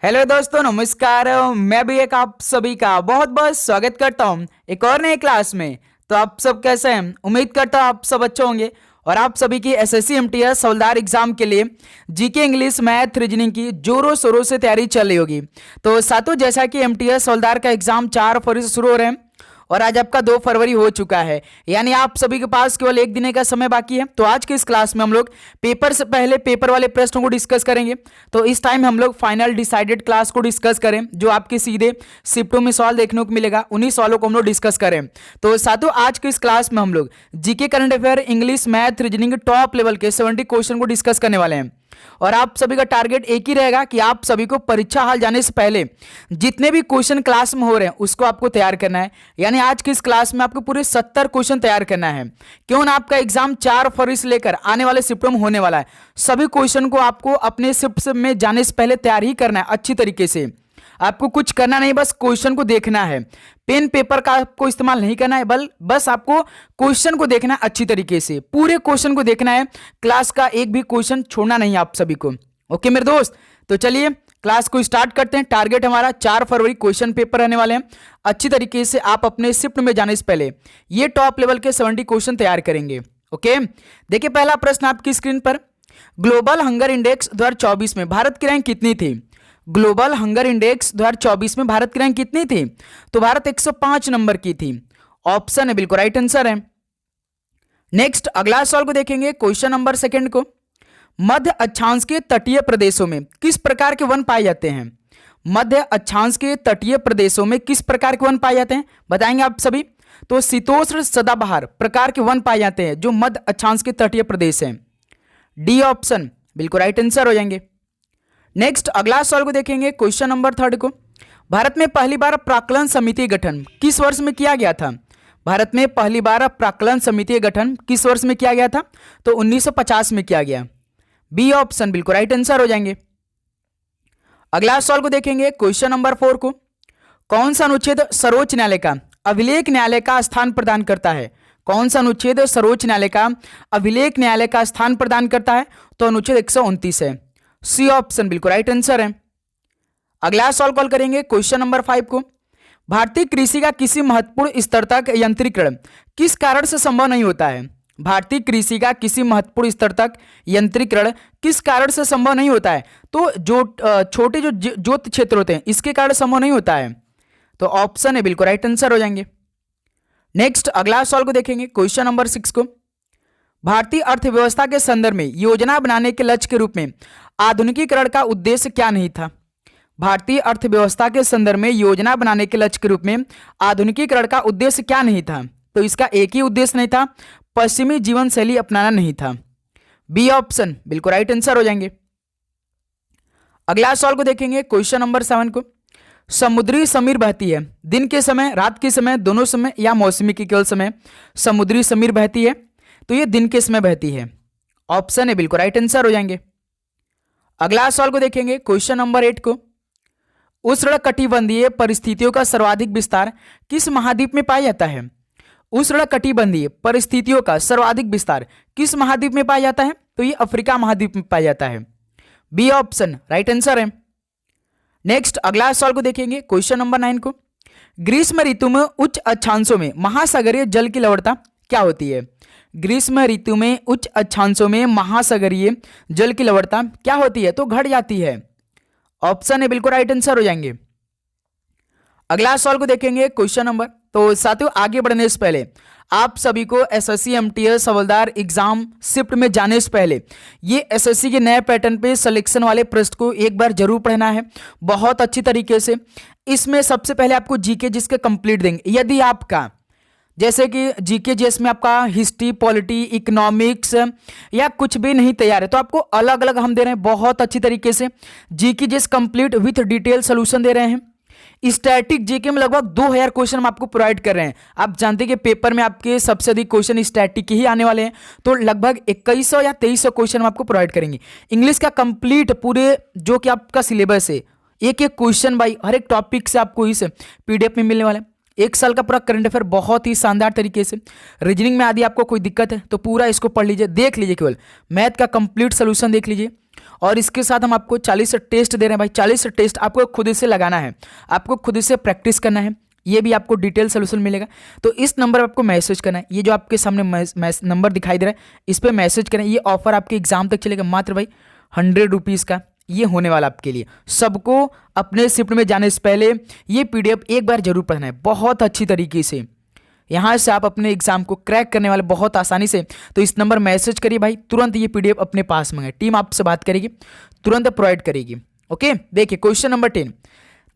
Hello दोस्तों, नमस्कार। मैं भी एक आप सभी का बहुत बहुत स्वागत करता हूं एक और नए क्लास में। तो आप सब कैसे हैं? उम्मीद करता हूं आप सब अच्छे होंगे और आप सभी की एसएससी एमटीएस हवलदार एग्जाम के लिए जीके इंग्लिश मैथ रीजनिंग की जोरों शोरों से तैयारी चल रही होगी। तो साथियों, जैसा कि एमटीएस हवलदार का एग्जाम 4 फरवरी से शुरू हो रहे हैं और आज आपका 2 फरवरी हो चुका है, यानी आप सभी के पास केवल एक दिन का समय बाकी है। तो आज के इस क्लास में हम लोग पेपर से पहले पेपर वाले प्रश्नों को डिस्कस करेंगे। तो इस टाइम हम लोग फाइनल डिसाइडेड क्लास को डिस्कस करें, जो आपके सीधे शिफ्टों में सवाल देखने को मिलेगा, उन्हीं सवालों को हम लोग डिस्कस करें। तो साथियों, आज के इस क्लास में हम लोग GK current affair English math reasoning top level के 70 क्वेश्चन को डिस्कस करने वाले हैं। और आप सभी का टारगेट एक ही रहेगा कि आप सभी को परीक्षा हाल जाने से पहले जितने भी क्वेश्चन क्लास में हो रहे हैं उसको आपको तैयार करना है। यानी आज की इस क्लास में आपको पूरे 70 क्वेश्चन तैयार करना है। क्यों ना आपका एग्जाम 4 फरवरी से लेकर आने वाले शिफ्टों में होने वाला है, सभी क्वेश्चन को आपको अपने शिफ्ट में जाने से पहले तैयार ही करना है अच्छी तरीके से। आपको कुछ करना नहीं, बस क्वेश्चन को देखना है। पेन पेपर का आपको इस्तेमाल नहीं करना है, बस आपको क्वेश्चन को देखना है अच्छी तरीके से। पूरे क्वेश्चन को देखना है, क्लास का एक भी क्वेश्चन छोड़ना नहीं आप सभी को। ओके मेरे दोस्त, तो चलिए क्लास को स्टार्ट करते हैं। टारगेट हमारा 4 फरवरी क्वेश्चन पेपर रहने वाले हैं। अच्छी तरीके से आप अपने शिफ्ट में जाने से पहले ये टॉप लेवल के 70 क्वेश्चन तैयार करेंगे। ओके, देखिए पहला प्रश्न आपकी स्क्रीन पर। ग्लोबल हंगर इंडेक्स 2024 में भारत की रैंक कितनी थी? ग्लोबल हंगर इंडेक्स 2024 में भारत की रैंक कितनी थी? तो भारत 105 नंबर की थी। ऑप्शन है बिल्कुल राइट आंसर है। नेक्स्ट अगला सवाल को देखेंगे, क्वेश्चन नंबर सेकंड को। मध्य अक्षांश के तटीय प्रदेशों में किस प्रकार के वन पाए जाते हैं? मध्य अक्षांश के तटीय प्रदेशों में किस प्रकार के वन पाए जाते हैं, बताएंगे आप सभी। तो शीतोष्ण सदाबहार प्रकार के वन पाए जाते हैं जो मध्य अक्षांश के तटीय प्रदेश हैं। डी ऑप्शन बिल्कुल राइट आंसर हो जाएंगे। नेक्स्ट अगला सवाल को देखेंगे, क्वेश्चन नंबर थर्ड को। भारत में पहली बार प्राक्कलन समिति गठन किस वर्ष में किया गया था? भारत में पहली बार प्राक्कलन समिति गठन किस वर्ष में किया गया था? तो 1950 में किया गया। बी ऑप्शन बिल्कुल राइट आंसर हो जाएंगे। अगला सवाल को देखेंगे, क्वेश्चन नंबर 4 को। कौन सा अनुच्छेद सर्वोच्च न्यायालय का अभिलेख न्यायालय का स्थान प्रदान करता है? कौन सा अनुच्छेद सर्वोच्च न्यायालय का अभिलेख न्यायालय का स्थान प्रदान करता है? तो अनुच्छेद 129 है। सी ऑप्शन बिल्कुल राइट आंसर है। अगला सवाल कॉल करेंगे, क्वेश्चन नंबर 5 को। भारतीय कृषि का किसी महत्वपूर्ण स्तर तक यंत्रीकरण किस कारण से संभव नहीं होता है? भारतीय कृषि का किसी महत्वपूर्ण स्तर तक यंत्रीकरण किस कारण से संभव नहीं होता है? तो जो छोटे जो जोत क्षेत्र होते हैं इसके कारण संभव नहीं होता है। तो ऑप्शन है बिल्कुल राइट आंसर हो जाएंगे। नेक्स्ट अगला सवाल को देखेंगे, क्वेश्चन नंबर 6 को। भारतीय अर्थव्यवस्था के संदर्भ में योजना बनाने के लक्ष्य के रूप में आधुनिकीकरण का उद्देश्य क्या नहीं था? भारतीय अर्थव्यवस्था के संदर्भ में योजना बनाने के लक्ष्य के रूप में आधुनिकीकरण का उद्देश्य क्या नहीं था? तो इसका एक ही उद्देश्य नहीं था, पश्चिमी जीवन शैली अपनाना नहीं था। बी ऑप्शन बिल्कुल राइट आंसर हो जाएंगे। अगला सवाल को देखेंगे, क्वेश्चन नंबर 7 को। समुद्री समीर बहती है दिन के समय, रात के समय, दोनों समय या मौसमी के केवल समय? समुद्री समीर बहती है तो ये दिन के समय बहती है। ऑप्शन है बिल्कुल राइट आंसर हो जाएंगे। अगला सवाल को देखेंगे, क्वेश्चन नंबर 8 को। उष्णकटिबंधीय परिस्थितियों का सर्वाधिक विस्तार किस महाद्वीप में पाया जाता है? उष्णकटिबंधीय परिस्थितियों का सर्वाधिक विस्तार किस महाद्वीप में पाया जाता है? तो ये अफ्रीका महाद्वीप में पाया जाता है। बी ऑप्शन राइट आंसर है। नेक्स्ट अगला सवाल को देखेंगे, क्वेश्चन नंबर 9 को। ग्रीष्म ऋतु में उच्च अक्षांशों में महासागरीय जल की लवणता क्या होती है? ग्रीष्म ऋतु में उच्च अक्षांशों में महासागरीय जल की लवणता क्या होती है? तो घट जाती है। ऑप्शन है बिल्कुल राइट आंसर हो जाएंगे। अगला सवाल को देखेंगे, क्वेश्चन नंबर। तो साथियों, आगे बढ़ने से पहले आप सभी को एसएससी एमटीएस हवलदार एग्जाम शिफ्ट में जाने से पहले ये एसएससी के नए पैटर्न पे सिलेक्शन वाले प्रश्न को एक बार जरूर पढ़ना है बहुत अच्छी तरीके से। इसमें सबसे पहले आपको जीके जिसके कंप्लीट देंगे। यदि आपका जैसे कि जीके जीएस में आपका हिस्ट्री, पॉलिटी, इकोनॉमिक्स या कुछ भी नहीं तैयार है तो आपको अलग अलग हम दे रहे हैं बहुत अच्छी तरीके से। GK GS complete with detail solution दे रहे हैं। स्टैटिक जीके में लगभग 2000 क्वेश्चन हम आपको प्रोवाइड कर रहे हैं। आप जानते हैं कि पेपर में आपके सबसे अधिक क्वेश्चन स्टैटिक ही आने वाले हैं, तो लगभग 2100 या 2300 क्वेश्चन हम आपको प्रोवाइड करेंगे। इंग्लिश का कंप्लीट पूरे जो कि आपका सिलेबस है, एक एक क्वेश्चन बाई हर एक टॉपिक से आपको इस पीडीएफ में मिलने वाला है। एक साल का पूरा करंट अफेयर बहुत ही शानदार तरीके से। रीजनिंग में यदि आपको कोई दिक्कत है तो पूरा इसको पढ़ लीजिए, देख लीजिए, केवल मैथ का कंप्लीट सोल्यूशन देख लीजिए। और इसके साथ हम आपको 40 टेस्ट दे रहे हैं भाई। 40 टेस्ट आपको खुद से लगाना है, आपको खुद से प्रैक्टिस करना है। ये भी आपको डिटेल सोल्यूशन मिलेगा। तो इस नंबर पर आपको मैसेज करना है। ये जो आपके सामने नंबर दिखाई दे रहा है, इस पर मैसेज करें। ये ऑफर आपके एग्जाम तक चलेगा, मात्र भाई 100 रुपीज़ का ये होने वाला आपके लिए। सबको अपने शिफ्ट में जाने से पहले ये PDF एक बार जरूर पढ़ना है, बहुत अच्छी तरीके से। यहाँ से आप अपने एग्जाम को क्रैक करने वाले बहुत आसानी से। तो इस नंबर मैसेज करिए भाई, तुरंत ये PDF अपने पास मंगाए। टीम आपसे बात करेगी, तुरंत प्रोवाइड करेगी। ओके, देखिए क्वेश्चन नंबर 10।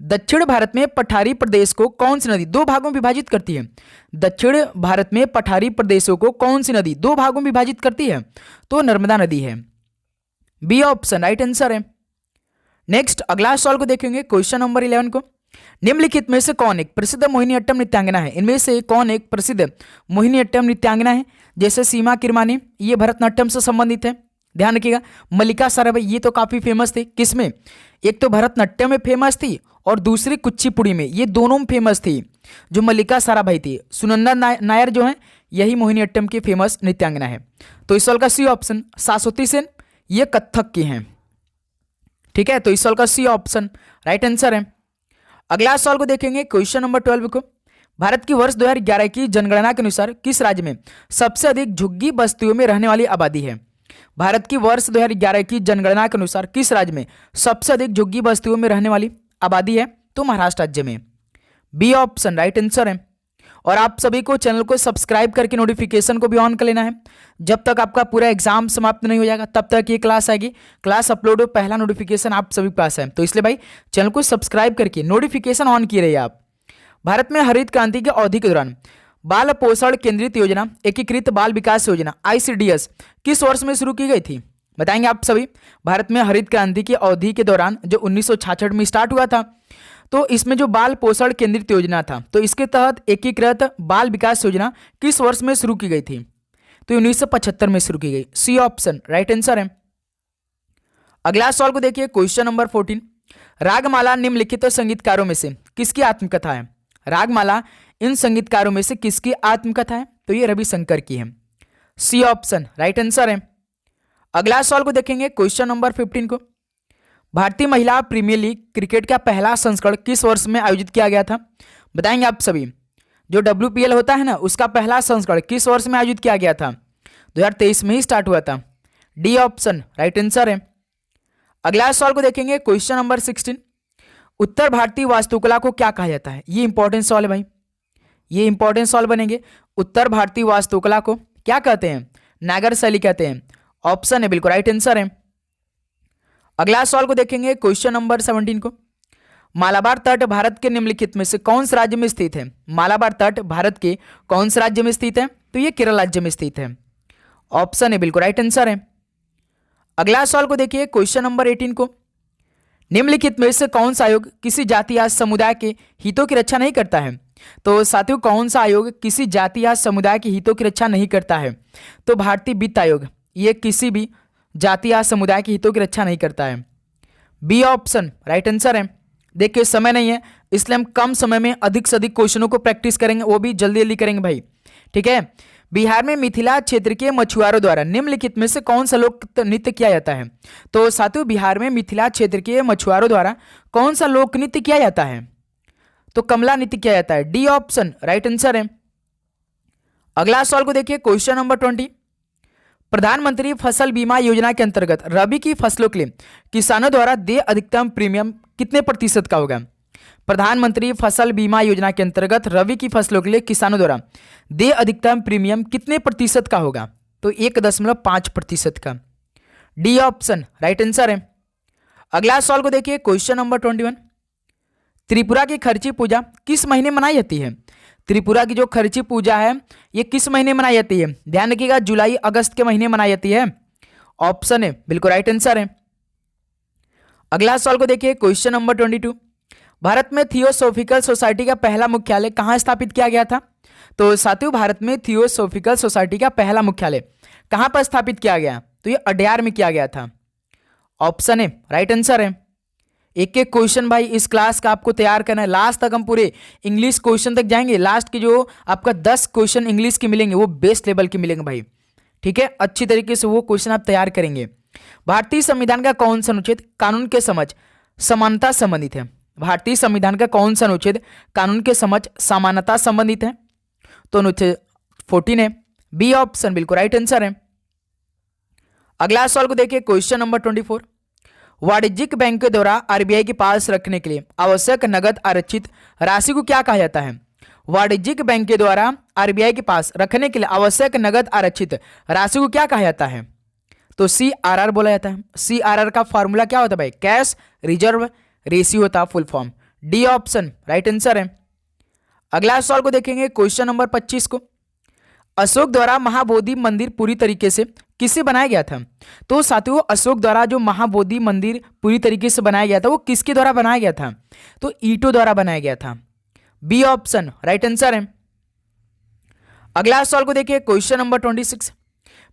दक्षिण भारत में पठारी प्रदेश को कौन सी नदी 2 भागों में विभाजित करती है? दक्षिण भारत में पठारी प्रदेशों को कौन सी नदी 2 भागों में विभाजित करती है? तो नर्मदा नदी है। बी ऑप्शन राइट आंसर है। नेक्स्ट अगला सवाल को देखेंगे, क्वेश्चन नंबर 11 को। निम्नलिखित में से कौन एक प्रसिद्ध मोहिनीअट्टम नृत्यांगना है? इनमें से कौन एक प्रसिद्ध मोहिनीअट्टम नृत्यांगना है? जैसे सीमा किरमानी, ये भरतनाट्यम से संबंधित है, ध्यान रखिएगा। मल्लिका साराभाई, ये तो काफी फेमस थी। किसमें? एक तो भरतनाट्यम में फेमस थी और दूसरी कुचिपुड़ी में, ये दोनों में फेमस थी। जो मल्लिका साराभाई थी, सुनंदा नायर जो है, यही मोहिनीअट्टम की फेमस नृत्यांगना है। तो इस सवाल का सी ऑप्शन। सरस्वती सेन, ये कथक की हैं, ठीक है। तो इस सवाल का सी ऑप्शन राइट आंसर है। अगला सवाल को देखेंगे, क्वेश्चन नंबर 12 को। भारत की वर्ष 2011 की जनगणना के अनुसार किस राज्य में सबसे अधिक झुग्गी बस्तियों में रहने वाली आबादी है? भारत की वर्ष 2011 की जनगणना के अनुसार किस राज्य में सबसे अधिक झुग्गी बस्तियों में रहने वाली आबादी है? तो महाराष्ट्र राज्य में। बी ऑप्शन राइट आंसर है। और आप सभी को चैनल को सब्सक्राइब करके नोटिफिकेशन को भी ऑन कर लेना है। जब तक आपका पूरा एग्जाम समाप्त नहीं हो जाएगा तब तक ये क्लास आएगी। क्लास अपलोड हो, पहला नोटिफिकेशन आप सभी के पास है। तो इसलिए भाई चैनल को सब्सक्राइब करके नोटिफिकेशन ऑन किए रहिए आप। भारत में हरित क्रांति की अवधि के दौरान बाल पोषण केंद्रित योजना, एकीकृत बाल विकास योजना ICDS किस वर्ष में शुरू की गई थी? बताएंगे आप सभी। भारत में हरित क्रांति की अवधि के दौरान जो 1966 में स्टार्ट हुआ था, तो इसमें जो बाल पोषण केंद्रित योजना था, तो इसके तहत एकीकृत बाल विकास योजना किस वर्ष में शुरू की गई थी? तो 1975 में शुरू की गई। सी ऑप्शन राइट आंसर है। अगला सवाल को देखिए, क्वेश्चन नंबर 14। रागमाला निम्नलिखित संगीतकारों में से किसकी आत्मकथा है? रागमाला इन संगीतकारों में से किसकी आत्मकथा है? तो ये रविशंकर की है। सी ऑप्शन राइट आंसर है। अगला सवाल को देखेंगे, क्वेश्चन नंबर 15 को। भारतीय महिला प्रीमियर लीग क्रिकेट का पहला संस्करण किस वर्ष में आयोजित किया गया था? बताएंगे आप सभी। जो WPL होता है ना, उसका पहला संस्करण किस वर्ष में आयोजित किया गया था? 2023 में ही स्टार्ट हुआ था। डी ऑप्शन राइट आंसर है। अगला सवाल को देखेंगे, क्वेश्चन नंबर 16। उत्तर भारतीय वास्तुकला को क्या कहा जाता है? ये इंपॉर्टेंट सवाल है भाई, ये इंपॉर्टेंट सवाल बनेंगे। उत्तर भारतीय वास्तुकला को क्या कहते हैं? नागर शैली कहते हैं। ऑप्शन है बिल्कुल राइट आंसर है। अगला सवाल को देखेंगे, क्वेश्चन नंबर 17 को। मालाबार तट भारत के निम्नलिखित में से कौन से राज्य में स्थित है? मालाबार तट भारत के कौन से राज्य में स्थित है? तो ये केरल राज्य में स्थित है। ऑप्शन है बिल्कुल राइट आंसर है। अगला सवाल को देखिए, क्वेश्चन नंबर 18 को। निम्नलिखित में से कौन सा आयोग किसी जाति या समुदाय के हितों की रक्षा नहीं करता है? तो साथियों, कौन सा आयोग किसी जाति या समुदाय के हितों की रक्षा नहीं करता है? तो भारतीय वित्त आयोग, ये किसी भी जाति या समुदाय के हितों की रक्षा नहीं करता है। बी ऑप्शन राइट आंसर है। देखिए समय नहीं है, इसलिए हम कम समय में अधिक से अधिक क्वेश्चनों को प्रैक्टिस करेंगे, वो भी जल्दी जल्दी करेंगे भाई, ठीक है। बिहार में मिथिला क्षेत्र के मछुआरों द्वारा निम्नलिखित में से कौन सा लोक नृत्य किया जाता है? तो साथियों, बिहार में मिथिला क्षेत्र के मछुआरों द्वारा कौन सा लोक नृत्य किया जाता है? तो कमला नृत्य किया जाता है। डी ऑप्शन राइट आंसर है। अगला सवाल को देखिए, क्वेश्चन नंबर 20। प्रधानमंत्री फसल बीमा योजना के अंतर्गत रबी की फसलों के लिए किसानों द्वारा देय अधिकतम प्रीमियम कितने प्रतिशत का होगा? प्रधानमंत्री फसल बीमा योजना के अंतर्गत रबी की फसलों के लिए किसानों द्वारा देय अधिकतम प्रीमियम कितने प्रतिशत का होगा? तो 1.5% का। डी ऑप्शन राइट आंसर है। अगला सवाल को देखिए, क्वेश्चन नंबर 21। त्रिपुरा की खर्ची पूजा किस महीने मनाई जाती है? त्रिपुरा की जो खर्ची पूजा है ये किस महीने मनाई जाती है? ध्यान रखिएगा, जुलाई अगस्त के महीने मनाई जाती है। ऑप्शन है बिल्कुल राइट आंसर है। अगला सवाल को देखिए, क्वेश्चन नंबर 22। भारत में थियोसॉफिकल सोसाइटी का पहला मुख्यालय कहाँ स्थापित किया गया था? तो साथियों, भारत में थियोसॉफिकल सोसाइटी का पहला मुख्यालय कहाँ पर स्थापित किया गया? तो ये अड्यार में किया गया था। ऑप्शन है राइट आंसर है। एक एक क्वेश्चन भाई इस क्लास का आपको तैयार करना है। लास्ट तक हम पूरे इंग्लिश क्वेश्चन तक जाएंगे। लास्ट के जो आपका 10 क्वेश्चन इंग्लिश के मिलेंगे वो बेस्ट लेवल के मिलेंगे भाई, ठीक है। अच्छी तरीके से वो क्वेश्चन आप तैयार करेंगे। भारतीय संविधान का कौन सा अनुच्छेद कानून के समझ समानता संबंधित है? भारतीय संविधान का कौन सा अनुच्छेद कानून के समझ समानता संबंधित है? तो अनुच्छेद 14 है। बी ऑप्शन बिल्कुल राइट आंसर है। अगला सवाल को देखिए, क्वेश्चन नंबर 24। वाणिज्यिक बैंक के द्वारा आरबीआई के पास रखने के लिए आवश्यक नगद आरक्षित राशि को क्या कहा जाता है? वाणिज्यिक बैंक के द्वारा आरबीआई के पास रखने के लिए आवश्यक नगद आरक्षित राशि को क्या कहा जाता है? तो CRR बोला जाता है। CRR का फॉर्मूला क्या होता है भाई? कैश रिजर्व रेशियो होता है full form. D option right answer है। अगला सवाल को देखेंगे, क्वेश्चन नंबर 25 को। अशोक द्वारा महाबोधि मंदिर पूरी तरीके से किससे बनाया गया था? तो साथियों, अशोक द्वारा जो महाबोधि मंदिर पूरी तरीके से बनाया गया था वो किसके द्वारा बनाया गया था? तो ईंटों द्वारा बनाया गया था। बी ऑप्शन राइट आंसर है। अगला सवाल को देखिए, क्वेश्चन नंबर 26।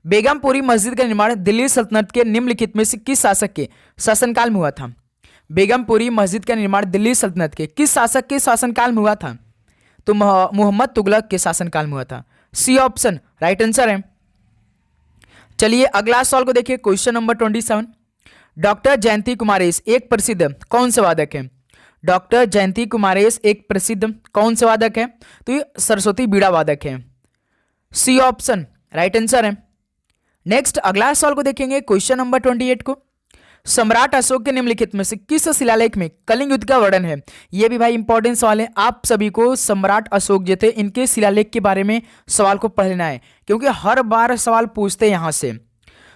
बेगमपुरी मस्जिद का निर्माण दिल्ली सल्तनत के निम्नलिखित में से किस शासक के शासनकाल में हुआ था? बेगमपुरी मस्जिद का निर्माण दिल्ली सल्तनत के किस शासक के शासनकाल में हुआ था? तो मोहम्मद तुगलक के शासनकाल में हुआ था। सी ऑप्शन राइट आंसर है। चलिए अगला सवाल को देखिए, क्वेश्चन नंबर 27। डॉक्टर जयंती कुमारेश एक प्रसिद्ध कौन से वादक है? डॉक्टर जयंती कुमारेश एक प्रसिद्ध कौन से वादक है? तो ये सरस्वती बीड़ा वादक है। सी ऑप्शन राइट आंसर है। नेक्स्ट अगला सवाल को देखेंगे, क्वेश्चन नंबर 28 को। सम्राट अशोक के निम्नलिखित में से किस शिलालेख में कलिंग युद्ध का वर्णन है? यह भी भाई इंपॉर्टेंट सवाल है। आप सभी को सम्राट अशोक जो थे इनके शिलालेख के बारे में सवाल को पढ़ लेना है, क्योंकि हर बार सवाल पूछते हैं यहां से।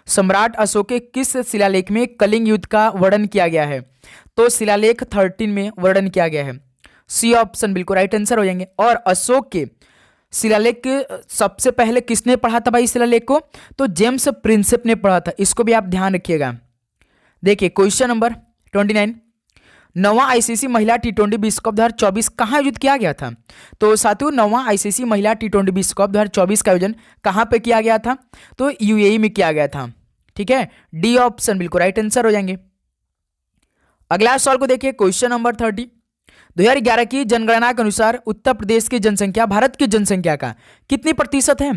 सम्राट अशोक के किस शिलालेख में कलिंग युद्ध का वर्णन किया गया है? तो शिलालेख 13 में वर्णन किया गया है। सी ऑप्शन बिल्कुल राइट आंसर हो जाएंगे। और अशोक के शिलालेख के सबसे पहले किसने पढ़ा था भाई शिलालेख को? तो जेम्स प्रिंसेप ने पढ़ा था। इसको भी आप ध्यान रखिएगा। देखिए क्वेश्चन नंबर 29। नौवां आईसीसी महिला T20 विश्व कप 2024 कहाँ आयोजित किया गया था? तो साथियों, नौवां आईसीसी महिला T20 विश्व कप 2024 का आयोजन कहाँ पे किया गया था? तो UAE में किया गया था। ठीक है, डी ऑप्शन बिल्कुल राइट आंसर हो जाएंगे। अगला सवाल को देखिए, क्वेश्चन नंबर 30। 2011 की जनगणना के अनुसार उत्तर प्रदेश की जनसंख्या भारत की जनसंख्या का कितनी प्रतिशत है?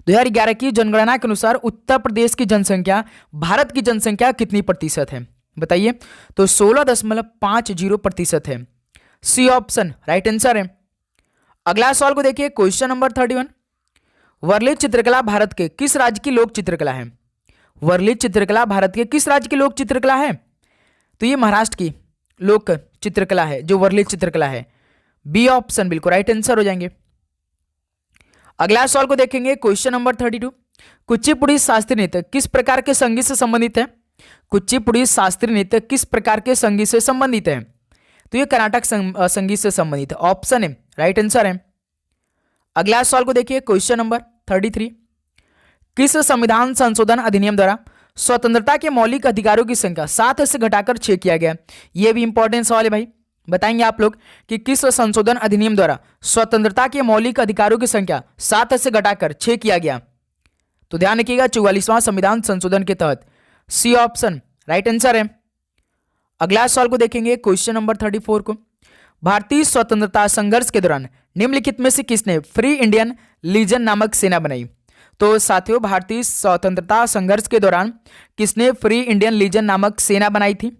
2011 की जनगणना के अनुसार उत्तर प्रदेश की जनसंख्या भारत की जनसंख्या कितनी प्रतिशत है? बताइए। तो 16.50% है। सी ऑप्शन राइट आंसर है। अगला सवाल को देखिए, क्वेश्चन नंबर 31। वर्ली चित्रकला भारत के किस राज्य की लोक चित्रकला है? वर्ली चित्रकला भारत के किस राज्य की लोक चित्रकला है? तो ये महाराष्ट्र की लोक चित्रकला है जो वर्ली चित्रकला है। बी ऑप्शन बिल्कुल राइट आंसर हो जाएंगे। अगला सवाल को देखेंगे, क्वेश्चन नंबर 32। कुचिपुड़ी शास्त्रीय नृत्य किस प्रकार के संगीत से संबंधित है? कुचिपुड़ी शास्त्रीय नृत्य किस प्रकार के संगीत से संबंधित है? तो ये कर्नाटक संगीत से संबंधित है। ऑप्शन है राइट आंसर है। अगला सवाल को देखिए, क्वेश्चन नंबर 33। किस संविधान संशोधन अधिनियम द्वारा स्वतंत्रता के मौलिक अधिकारों की संख्या 7 से घटाकर 6 किया गया? यह भी इंपॉर्टेंट सवाल है भाई। बताएंगे आप लोग कि किस संशोधन अधिनियम द्वारा स्वतंत्रता के मौलिक अधिकारों की संख्या 7 से घटाकर 6 किया गया? तो ध्यान रखिएगा, 44वां संविधान संशोधन के तहत। सी ऑप्शन राइट आंसर है। अगला सवाल को देखेंगे, क्वेश्चन नंबर 34 को। भारतीय स्वतंत्रता संघर्ष के दौरान निम्नलिखित में से किसने फ्री इंडियन लीजन नामक सेना बनाई? तो साथियों, भारतीय स्वतंत्रता संघर्ष के दौरान किसने फ्री इंडियन लीजन नामक सेना बनाई थी?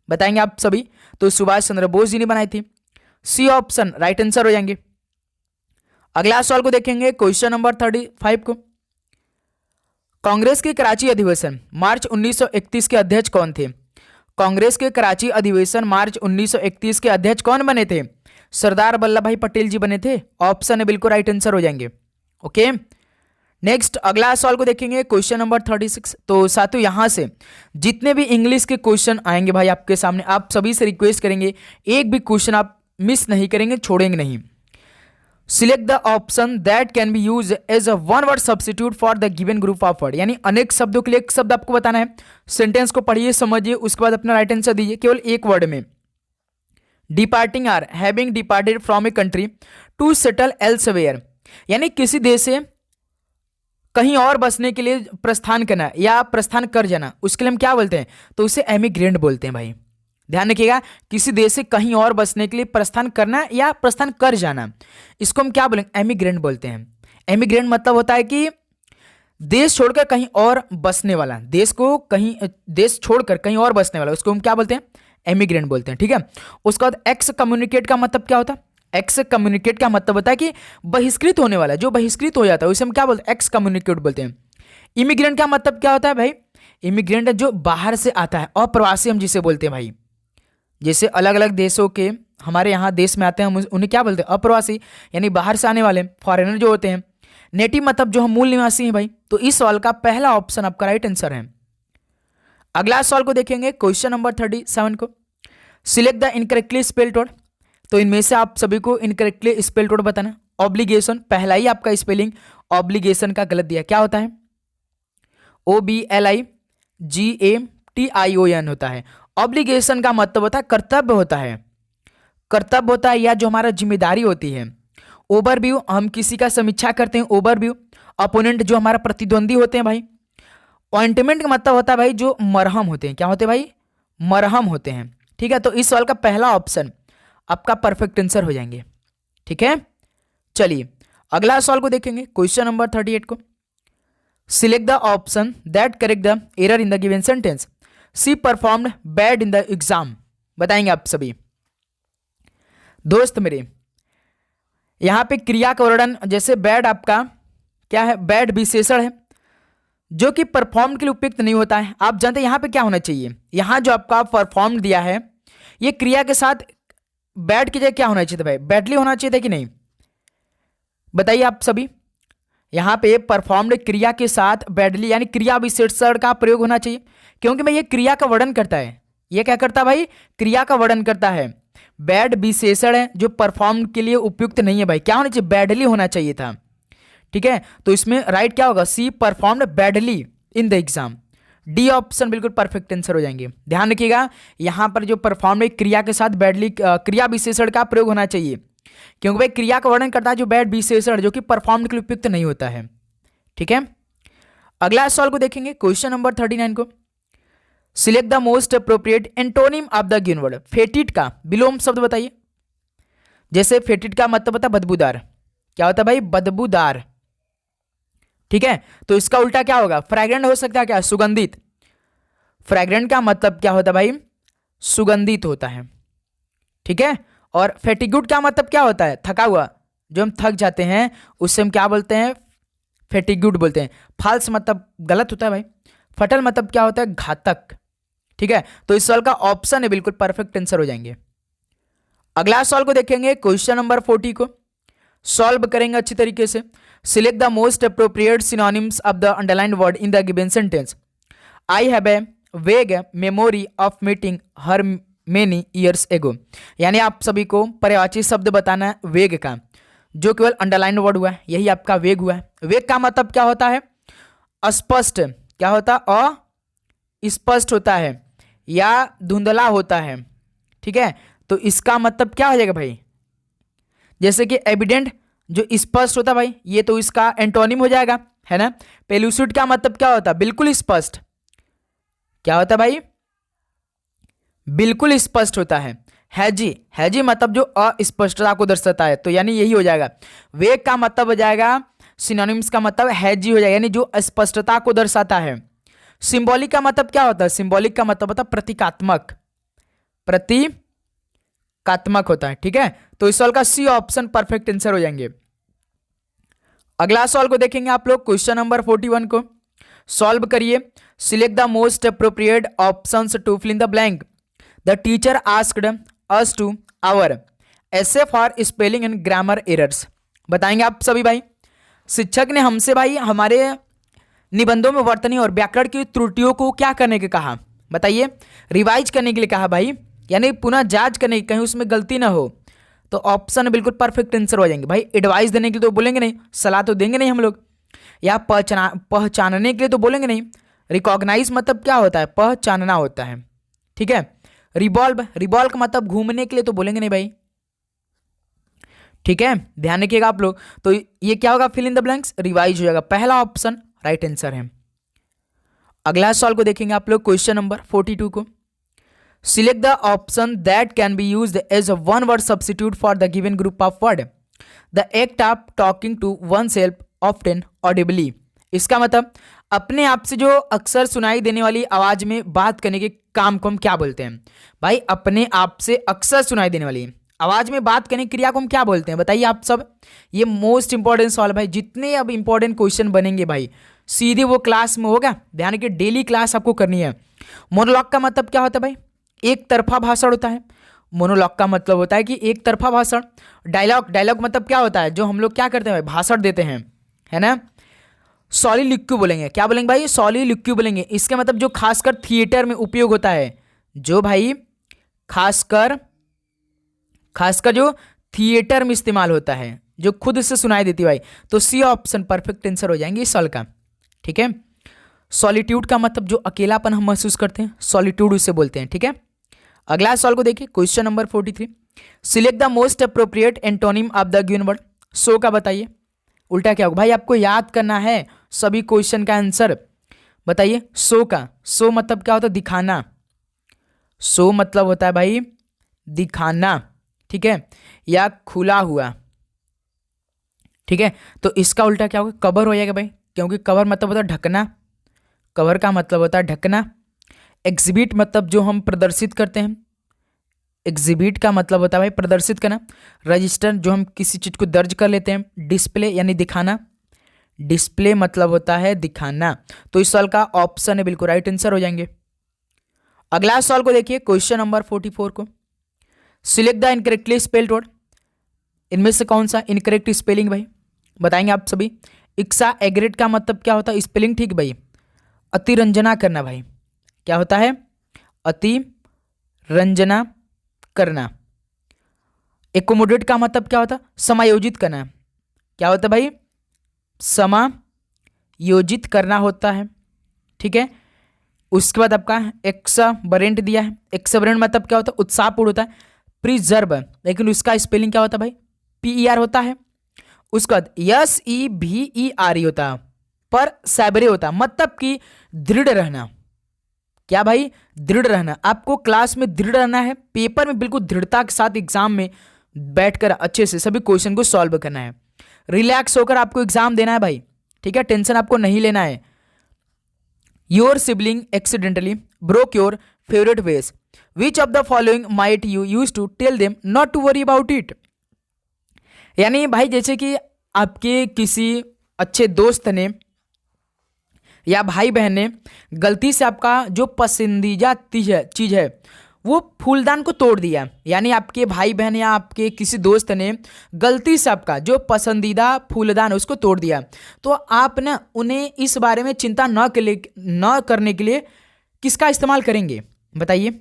बताएंगे आप सभी। तो सुभाष चंद्र बोस जी ने बनाई थी। सी ऑप्शन राइट आंसर हो जाएंगे। अगला सवाल को देखेंगे, क्वेश्चन नंबर 35 को। कांग्रेस के कराची अधिवेशन मार्च 1931 के अध्यक्ष कौन थे? कांग्रेस के कराची अधिवेशन मार्च 1931 के अध्यक्ष कौन बने थे? सरदार वल्लभ भाई पटेल जी बने थे। ऑप्शन है बिल्कुल राइट आंसर हो जाएंगे। ओके, नेक्स्ट अगला सवाल को देखेंगे, क्वेश्चन नंबर 36। तो साथियों, यहां से जितने भी इंग्लिश के क्वेश्चन आएंगे भाई आपके सामने, आप सभी से रिक्वेस्ट करेंगे एक भी क्वेश्चन आप मिस नहीं करेंगे, छोड़ेंगे नहीं। Select the option that can be use as a one word substitute for the given group of word. यानी अनेक शब्दों के लिए एक शब्द आपको बताना है। सेंटेंस को पढ़िए, समझिए, उसके बाद अपना राइट आंसर दीजिए केवल एक वर्ड में। Departing or having departed from a country to settle elsewhere. यानी किसी देश से कहीं और बसने के लिए प्रस्थान करना या प्रस्थान कर जाना, उसके लिए हम क्या बोलते हैं? तो उसे एमिग्रेंट बोलते हैं भाई। ध्यान रखिएगा, किसी देश से कहीं और बसने के लिए प्रस्थान करना या प्रस्थान कर जाना, इसको हम क्या बोलेंगे? एमिग्रेंट बोलते हैं। एमिग्रेंट मतलब होता है कि देश छोड़कर कहीं और बसने वाला, देश छोड़कर कहीं और बसने वाला, उसको हम क्या बोलते हैं? एमिग्रेंट बोलते हैं। ठीक है, उसके बाद एक्स कम्युनिकेट का मतलब क्या होता है? एक्स कम्युनिकेट का मतलब होता है कि बहिष्कृत होने वाला, जो बहिष्कृत हो जाता है उसे हम क्या बोलते हैं? एक्स कम्युनिकेट बोलते हैं। इमिग्रेंट का मतलब क्या होता है भाई? इमिग्रेंट जो बाहर से आता है, अप्रवासी हम जिसे बोलते हैं भाई। जैसे अलग अलग देशों के हमारे यहाँ देश में आते हैं, हम उन्हें क्या बोलते हैं? अप्रवासी, यानी बाहर से आने वाले फॉरेनर जो होते हैं। नेटिव मतलब जो हम मूल निवासी हैं भाई। तो इस सवाल का पहला ऑप्शन आपका राइट आंसर है। अगला सवाल को देखेंगे, क्वेश्चन नंबर 37 को। Select the incorrectly spelled word. तो इनमें से आप सभी को इनकरेक्टली स्पेल्ड वर्ड बताना। ऑब्लिगेशन, पहला ही आपका स्पेलिंग ऑब्लिगेशन का गलत दिया। क्या होता है? OBLIGATION होता है। ऑब्लिगेशन का मतलब होता है कर्तव्य होता है, कर्तव्य होता है या जो हमारा जिम्मेदारी होती है। ओवरव्यू, हम किसी का समीक्षा करते हैं, ओवरव्यू। अपोनेंट, जो हमारा प्रतिद्वंदी होते हैं भाई। ऑइंटमेंट का मतलब होता है भाई जो मरहम होते हैं। क्या होते हैं भाई? मरहम होते हैं। ठीक है, तो इस सवाल का पहला ऑप्शन आपका परफेक्ट आंसर हो जाएंगे। ठीक है, चलिए अगला सवाल को देखेंगे, क्वेश्चन नंबर 38 को। Select the option that correct the error in the given sentence. She performed bad in the exam. बताएंगे आप सभी दोस्त मेरे। यहां पे क्रिया का वर्णन, जैसे बैड आपका क्या है? बैड विशेषण है जो कि परफॉर्म के लिए उपयुक्त नहीं होता है। आप जानते हैं यहां पे क्या होना चाहिए? यहां जो आपका परफॉर्म दिया है, ये क्रिया के साथ बैड की जगह क्या होना चाहिए था भाई? बैडली होना चाहिए था कि नहीं? बताइए आप सभी। यहां पे परफॉर्म्ड क्रिया के साथ बैडली यानी क्रिया विशेषण का प्रयोग होना चाहिए, क्योंकि भाई ये क्रिया का वर्णन करता है। ये क्या करता है भाई? क्रिया का वर्णन करता है। बैड विशेषण है जो परफॉर्म के लिए उपयुक्त नहीं है भाई। क्या होना चाहिए? बैडली होना चाहिए था। ठीक है, तो इसमें राइट क्या होगा? C performed badly in the exam. D option बिल्कुल परफेक्ट आंसर हो जाएंगे। ध्यान रखिएगा, यहां पर जो परफॉर्म्ड क्रिया के साथ बैडली क्रिया विशेषण का प्रयोग होना चाहिए, क्योंकि भाई क्रिया का वर्णन करता है जो बैड विशेषण जो कि परफॉर्म्ड के लिए उपयुक्त नहीं होता है। ठीक है, अगला सवाल को देखेंगे, क्वेश्चन नंबर 39 को। Select the most appropriate antonym of the given word. Fetid का विलोम शब्द बताइए। जैसे फेटिड का मतलब होता है बदबूदार। क्या होता है भाई? बदबूदार। ठीक है, तो इसका उल्टा क्या होगा? फ्रैग्रेंट हो सकता है क्या? सुगंधित। फ्रैग्रेंट का मतलब क्या होता है भाई? सुगंधित होता है। ठीक है, और फेटिग्यूड का मतलब क्या होता है? थका हुआ। जो हम थक जाते हैं उससे हम क्या बोलते हैं? फेटिग्यूड बोलते हैं। फाल्स मतलब गलत होता है भाई। फटल मतलब क्या होता है? घातक। ठीक है, तो इस सवाल का ऑप्शन है बिल्कुल परफेक्ट आंसर हो जाएंगे। अगला सवाल को देखेंगे, क्वेश्चन नंबर 40 को सॉल्व करेंगे अच्छी तरीके से। Select the most appropriate synonyms of the underlined word in the given sentence. I have a vague memory of meeting her many years ago. यानी आप सभी को पर्यायवाची शब्द बताना है वेग का, जो केवल अंडरलाइन वर्ड हुआ है, यही आपका वेग हुआ है। वेग का मतलब क्या होता है? अस्पष्ट। क्या होता? अस्पष्ट होता है या धुंधला होता है। ठीक है, तो इसका मतलब क्या हो जाएगा भाई? जैसे कि एविडेंट जो स्पष्ट होता है भाई, ये तो इसका एंटोनिम हो जाएगा, है ना। पेलुसिड का मतलब क्या होता है? बिल्कुल स्पष्ट। क्या होता है भाई? बिल्कुल स्पष्ट होता है। हैजी, हैजी मतलब जो अस्पष्टता को दर्शाता है, तो यानी यही हो जाएगा। वेग का मतलब हो जाएगा, सिनोनिम्स का मतलब हैजी हो जाएगा, यानी जो स्पष्टता को दर्शाता है। सिंबॉलिक का मतलब क्या होता है? सिंबॉलिक का मतलब होता है प्रतीकात्मक। प्रतीकात्मक होता है। ठीक है, तो इस सवाल का सी ऑप्शन परफेक्ट आंसर हो जाएंगे। अगला सवाल को देखेंगे आप लोग, क्वेश्चन नंबर 41 को सॉल्व करिए। Select the most appropriate options to fill in the blank. The teacher asked us to our essay for spelling and grammar errors. बताएंगे आप सभी भाई। शिक्षक ने हमसे भाई हमारे निबंधों में वर्तनी और व्याकरण की त्रुटियों को क्या करने के कहा? बताइए। रिवाइज करने के लिए कहा भाई, यानी पुनः जांच करने की, कहीं उसमें गलती ना हो। तो ऑप्शन बिल्कुल परफेक्ट आंसर हो जाएंगे भाई। एडवाइस देने के लिए तो बोलेंगे नहीं, सलाह तो देंगे नहीं हम लोग, या पहचानने के लिए तो बोलेंगे नहीं। रिकॉग्नाइज मतलब क्या होता है? पहचानना होता है। ठीक है, रिवॉल्व, रिवॉल्व का मतलब घूमने के लिए तो बोलेंगे नहीं भाई। ठीक है, ध्यान रखिएगा आप लोग। तो ये क्या होगा? Fill in the blanks, revise हो जाएगा। पहला ऑप्शन राइट आंसर है। अगला सवाल को देखेंगे आप लोग, क्वेश्चन नंबर 42 को। Select the option that can be used as a one word substitute for the given group of word. The act of talking to oneself often audibly इसका मतलब अपने आप से जो अक्सर सुनाई देने वाली आवाज में बात करने के काम को हम क्या बोलते हैं? भाई अपने आप से अक्सर सुनाई देने वाली आवाज में बात करने की क्रिया को हम क्या बोलते हैं? बताइए आप सब। ये मोस्ट इंपॉर्टेंट सवाल भाई, जितने अब इंपॉर्टेंट क्वेश्चन बनेंगे भाई सीधे वो क्लास में होगा। ध्यान रखिए, डेली क्लास आपको करनी है। मोनोलॉग का मतलब क्या होता है भाई? एक तरफा भाषण होता है। मोनोलॉग का मतलब होता है कि एक तरफा भाषण। डायलॉग मतलब क्या होता है? जो हम लोग क्या करते हैं भाई, भाषण देते हैं, है ना। सॉलिलोक्यू बोलेंगे। क्या बोलेंगे भाई? सॉलिलोक्यू बोलेंगे। इसका मतलब जो खासकर थिएटर में उपयोग होता है, जो भाई खासकर जो थिएटर में इस्तेमाल होता है, जो खुद से सुनाई देती है भाई, तो सी ऑप्शन परफेक्ट आंसर हो जाएंगे इस सवाल का। ठीक है। सॉलिट्यूड का मतलब जो अकेलापन हम महसूस करते हैं, सॉलिट्यूड उसे बोलते हैं। ठीक है। अगला सवाल को देखिए, question number 43। Select the most appropriate antonym of the given word. सो का बताइए उल्टा क्या होगा भाई? आपको याद करना है सभी क्वेश्चन का आंसर। बताइए सो का। सो मतलब क्या होता है? दिखाना। सो मतलब होता है भाई दिखाना। ठीक है, या खुला हुआ। ठीक है, तो इसका उल्टा क्या होगा? कवर हो जाएगा भाई, क्योंकि कवर मतलब होता है ढकना। कवर का मतलब होता है ढकना। एग्जिबिट मतलब जो हम प्रदर्शित करते हैं, एग्जिबिट का मतलब होता है भाई प्रदर्शित करना। रजिस्टर जो हम किसी चीज को दर्ज कर लेते हैं। डिस्प्ले यानी दिखाना। डिस्प्ले मतलब होता है दिखाना। तो इस सवाल का ऑप्शन है बिल्कुल राइट आंसर हो जाएंगे। अगला सवाल को देखिए, क्वेश्चन नंबर 44 को। Select the incorrectly spelled word. इनमें से कौन सा इनकरेक्ट स्पेलिंग भाई बताएंगे आप सभी। इक्सा एग्रेट का मतलब क्या होता है? स्पेलिंग ठीक भाई, अतिरंजना करना भाई। क्या होता है? अतिरंजना करना। एकोमोडेट का मतलब क्या होता है? समायोजित करना। क्या होता है भाई? समायोजित करना होता है। ठीक है। उसके बाद आपका एक्सबरेंट दिया है। एक्सबरेंट मतलब क्या होता है? उत्साहपूर्ण होता है। प्रिजर्व, लेकिन उसका स्पेलिंग क्या होता है भाई? PER होता है। उसके बाद SEVERE होता है, पर सैबरे होता है, मतलब कि दृढ़ रहना। क्या भाई? दृढ़ रहना। आपको क्लास में दृढ़ रहना है, पेपर में बिल्कुल दृढ़ता के साथ एग्जाम में बैठकर अच्छे से सभी क्वेश्चन को सॉल्व करना है। रिलैक्स होकर आपको एग्जाम देना है भाई। ठीक है, टेंशन आपको नहीं लेना है। Your sibling accidentally broke your favourite vase, which of the following might you use to tell them not to worry about it. यानी भाई जैसे कि आपके किसी अच्छे दोस्त ने या भाई बहन ने गलती से आपका जो पसंदीदा चीज है वो फूलदान को तोड़ दिया। यानी आपके भाई बहन या आपके किसी दोस्त ने गलती से आपका जो पसंदीदा फूलदान है उसको तोड़ दिया, तो आप ना उन्हें इस बारे में चिंता न करने के लिए किसका इस्तेमाल करेंगे बताइए।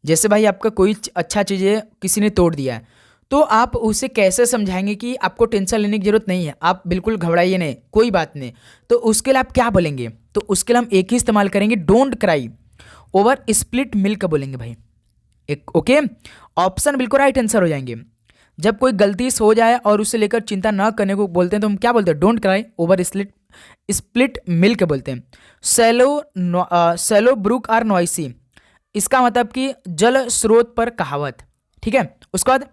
जैसे भाई आपका कोई अच्छा चीज़ है किसी ने तोड़ दिया है, तो आप उसे कैसे समझाएंगे कि आपको टेंशन लेने की जरूरत नहीं है, आप बिल्कुल घबराइए नहीं, कोई बात नहीं। तो उसके लिए आप क्या बोलेंगे? तो उसके लिए हम एक ही इस्तेमाल करेंगे, don't cry over split milk बोलेंगे भाई। एक ओके, ऑप्शन बिल्कुल राइट आंसर हो जाएंगे। जब कोई गलती से हो जाए और उसे लेकर चिंता न करने को बोलते हैं तो हम क्या बोलते हैं? Don't cry over split milk बोलते हैं। सेलो ब्रुक आर नॉइसी, इसका मतलब कि जल स्रोत पर कहावत। ठीक है। उसके बाद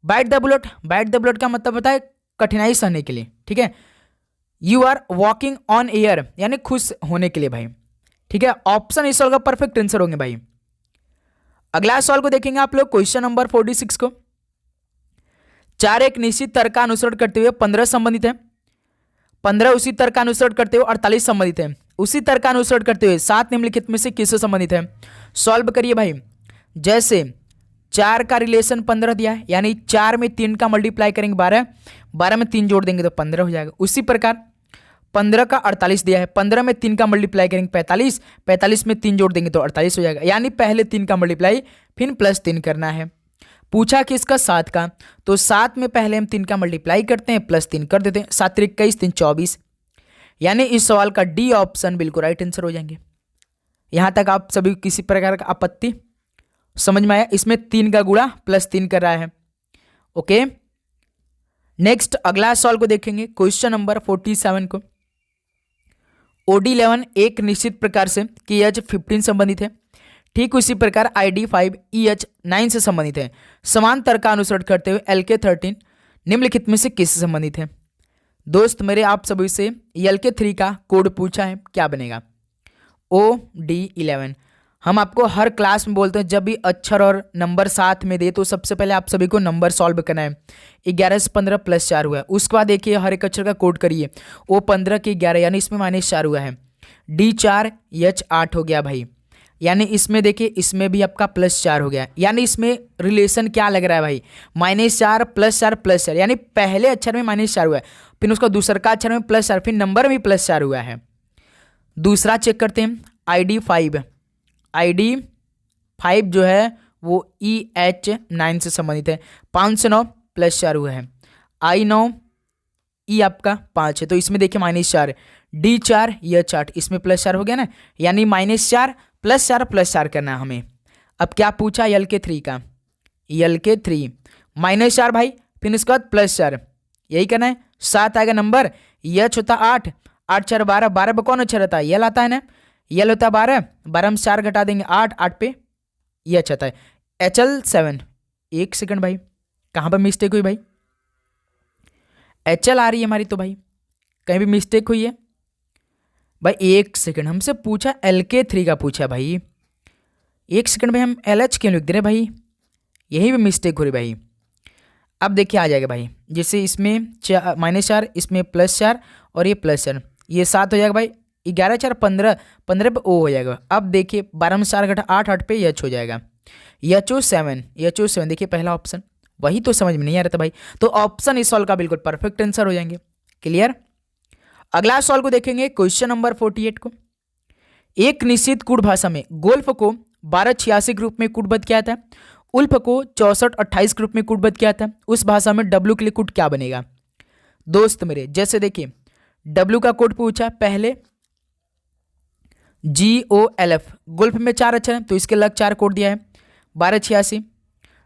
bite the bullet. Bite the bullet का मतलब होता है कठिनाई सहने के लिए। ठीक है। You are walking on air, यानी खुश होने के लिए भाई। ठीक है, ऑप्शन इस सवाल का परफेक्ट आंसर होंगे भाई। अगला सवाल को देखेंगे आप लोग, क्वेश्चन नंबर 46 को। 4 एक निश्चित तर्क का अनुसरण करते हुए 15 संबंधित है। 15 उसी तर्क का अनुसरण करते हुए 48 संबंधित है। उसी तर्क का अनुसरण करते हुए 7 निम्नलिखित में से किससे संबंधित है? सॉल्व करिए भाई। जैसे 4 का रिलेशन 15 दिया है, यानी 4 में 3 का मल्टीप्लाई करेंगे 12, 12 में 3 जोड़ देंगे तो 15 हो जाएगा। उसी प्रकार 15 का 48 दिया है, 15 में 3 का मल्टीप्लाई करेंगे 45, 45 में 3 जोड़ देंगे तो 48 हो जाएगा। यानी पहले 3 का मल्टीप्लाई फिर प्लस 3 करना है। पूछा कि इसका 7 का, तो 7 में पहले हम 3 का मल्टीप्लाई करते हैं, प्लस 3 कर देते हैं। 7 3 21 3 24, यानी इस सवाल का डी ऑप्शन बिल्कुल राइट आंसर हो जाएंगे। यहां तक आप सभी किसी प्रकार का आपत्ति समझ में आया? इसमें 3 का गुणा प्लस 3 कर रहा है। ओके, नेक्स्ट अगला सवाल को देखेंगे, क्वेश्चन नंबर 47 को। OD11 एक निश्चित प्रकार से KH15 संबंधित है, ठीक उसी प्रकार ID5 EH9 से संबंधित है। समान तर्क का अनुसरण करते हुए LK13 निम्नलिखित में से किससे संबंधित है? दोस्त मेरे आप सभी से LK3 का कोड पूछा है, क्या बनेगा? OD11। हम आपको हर क्लास में बोलते हैं जब भी अक्षर और नंबर साथ में दे तो सबसे पहले आप सभी को नंबर सॉल्व करना है। 11 से 15 प्लस 4 हुआ है, उसके बाद देखिए हर एक अक्षर का कोड करिए। O15 के 11 यानी इसमें -4 हुआ है। D4 H8 हो गया भाई, यानी इसमें देखिए इसमें भी आपका +4 हो गया, यानी इसमें रिलेशन क्या लग रहा है भाई? -4 +4 +4, यानी पहले अक्षर में -4 हुआ है, फिर उसका दूसरा का अक्षर में +4, फिर नंबर में +4 हुआ है। दूसरा चेक करते हैं ID5। ID5 जो है वो EH9 से संबंधित है। 5 से 9 +4 हुआ है। I9 E आपका 5 है, तो इसमें देखिए -4। D4 H8, इसमें +4 हो गया ना, यानी -4 +4 +4 करना है हमें। अब क्या पूछा? LK3 का। LK3 -4 भाई, फिर इसके बाद +4, यही करना है। 7 आएगा नंबर, H होता 8, 8 4 12, 12 पे कौन अक्षर रहता है? यल आता है ना, यल होता है 12, 12 में 4 घटा देंगे 8, 8 पे H आता है। HL7। एक सेकंड भाई, कहाँ पर मिस्टेक हुई भाई? HL आ रही है हमारी, तो भाई कहीं भी मिस्टेक हुई है भाई? एक सेकंड, हमसे पूछा LK3 का पूछा भाई, एक सेकंड भाई, हम LH क्यों लिख दे रहे भाई? यही भी मिस्टेक हो रही भाई। अब देखिए आ जाएगा भाई, जैसे इसमें -4, इसमें +4 और ये +4, ये 7 हो जाएगा भाई। 11 4 15, 15 पे O हो जाएगा। अब देखिए 12 में 4 घटा 8, 8 पे H हो जाएगा। HO7 देखिए पहला ऑप्शन, वही तो समझ में नहीं आ रहा था भाई, तो ऑप्शन इस सॉल्व का बिल्कुल परफेक्ट आंसर हो जाएंगे। क्लियर? अगला सॉल्व को देखेंगे, क्वेश्चन नंबर 48 को। एक निश्चित कूट भाषा में गोल्फ को 1286 के रूप में कूटबद्ध किया था, उल्फ को 6428 के रूप में कूटबद्ध किया था, उस भाषा में W के लिए कूट क्या बनेगा? दोस्त मेरे जैसे देखिए W का कोड पूछा, पहले GOLF, गोल्फ में 4 अक्षर है तो इसके अलग 4 कोड दिया है। 1286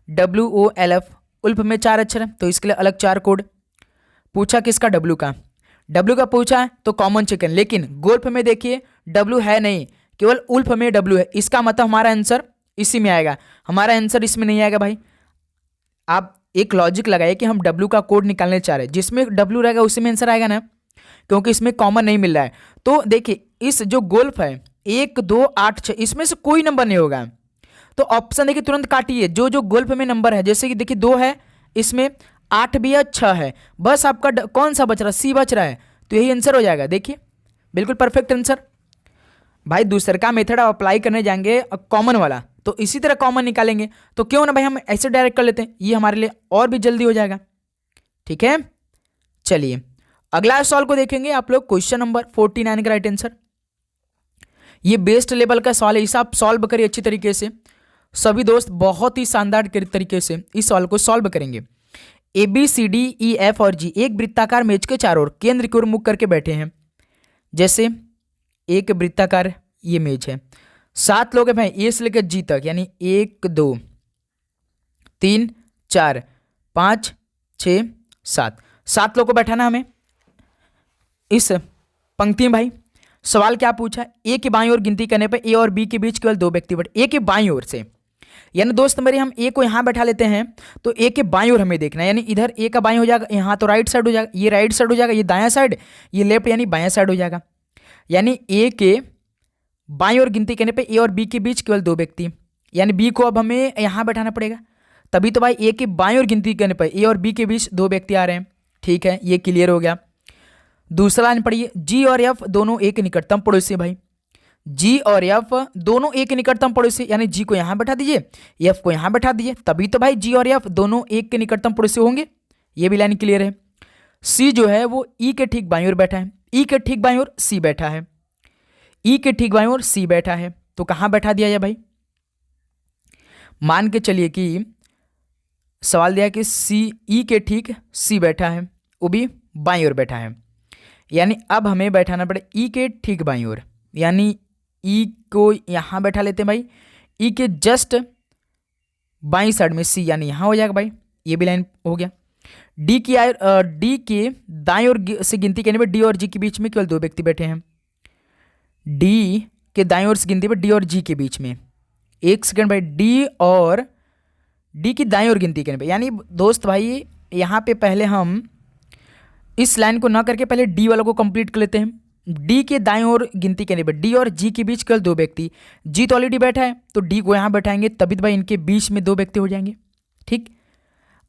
WOLF, उल्फ में 4 अक्षर है तो इसके लिए अलग 4 कोड पूछा। किसका? W का। W का पूछा है तो कॉमन चिकन, लेकिन गोल्फ में देखिए W है नहीं, केवल उल्फ में W है, इसका मतलब हमारा आंसर इसी में आएगा, हमारा आंसर इसमें नहीं आएगा भाई। आप एक लॉजिक लगाइए कि हम W का कोड निकालने चाह रहे हैं, जिसमें W रहेगा उसी में आंसर आएगा ना, क्योंकि इसमें कॉमन नहीं मिल रहा है। तो देखिए इस जो गोल्फ है 1 2 8 6, इसमें से कोई नंबर नहीं होगा, तो ऑप्शन देखिए तुरंत काटिए। जो जो गोल्फ में नंबर है, जैसे कि देखिए 2 है, इसमें 8 भी है, 6 है, बस आपका कौन सा बच रहा है? C बच रहा है, तो यही आंसर हो जाएगा। देखिए बिल्कुल परफेक्ट आंसर भाई। दूसरा का मेथड आप अप्लाई करने जाएंगे कॉमन वाला, तो इसी तरह कॉमन निकालेंगे, तो क्यों ना भाई हम ऐसे डायरेक्ट कर लेते हैं, ये हमारे लिए और भी जल्दी हो जाएगा। ठीक है, चलिए अगला सवाल को देखेंगे आप लोग, क्वेश्चन नंबर 49 का राइट आंसर। ये बेस्ट लेवल का सवाल है, इसे आप सॉल्व करिए अच्छी तरीके से। सभी दोस्त बहुत ही शानदार तरीके से इस सवाल को सॉल्व करेंगे। ABCDEF और G एक वृत्ताकार मेज के चारों ओर केंद्र की ओर मुख करके बैठे हैं। जैसे एक वृत्ताकार ये मेज है, 7 लोग हैं भाई A से लेकर G तक, यानी 1 2 3 4 5 6 7, 7 लोग को बैठाना हमें इस पंक्ति में भाई। सवाल क्या पूछा? A की बाईं ओर गिनती करने पर A और B के बीच केवल 2 व्यक्ति बैठे। A के बाईं ओर से, यानी दोस्त मेरे हम A को यहाँ बैठा लेते हैं, तो A के बाईं ओर हमें देखना है, यानी इधर A का बाईं हो जाएगा, यहाँ तो राइट साइड हो जाएगा, ये राइट साइड हो जाएगा, ये दायां साइड, ये लेफ्ट यानी बायां साइड हो जाएगा। यानी A के बाईं ओर गिनती करने पे A और B के बीच केवल 2 व्यक्ति, यानी B को अब हमें यहाँ बैठाना पड़ेगा, तभी तो भाई A के बाईं ओर गिनती करने पर A और B के बीच 2 व्यक्ति आ रहे हैं। ठीक है, ये क्लियर हो गया। दूसरा लाइन पढ़िए, G और F दोनों एक निकटतम पड़ोसी भाई, G और F दोनों एक निकटतम पड़ोसी, यानी G को यहाँ बैठा दीजिए, F को यहाँ बैठा दीजिए, तभी तो भाई G और F दोनों एक के निकटतम पड़ोसी होंगे। ये भी लाइन क्लियर है। C जो है वो E के ठीक बाईं ओर बैठा है, E के ठीक बाईं ओर C बैठा है, E के ठीक बाईं ओर C बैठा है, तो कहाँ बैठा दिया जाए भाई? मान के चलिए कि सवाल दिया कि E के ठीक C बैठा है, वो भी बाईं ओर बैठा है, यानी अब हमें बैठाना पड़े E के ठीक बाईं ओर, यानी E को यहाँ बैठा लेते हैं भाई, E के जस्ट बाईं साइड में C, यानी यहाँ हो जाएगा भाई। ये भी लाइन हो गया। D के दाईं ओर से गिनती करने पर D और G के बीच में केवल 2 व्यक्ति बैठे हैं। D के दाईं ओर से गिनती पर D और G के बीच में, एक सेकंड भाई, D की दाईं ओर गिनती करने पर, यानी दोस्त भाई यहाँ पे पहले हम इस लाइन को ना करके पहले डी वालों को कंप्लीट कर लेते हैं। डी के दाएं ओर गिनती करने पर डी और जी के बीच केवल दो व्यक्ति, जी तो ऑलरेडी बैठा है तो डी को यहाँ बैठाएंगे, तभी तो भाई इनके बीच में दो व्यक्ति हो जाएंगे। ठीक,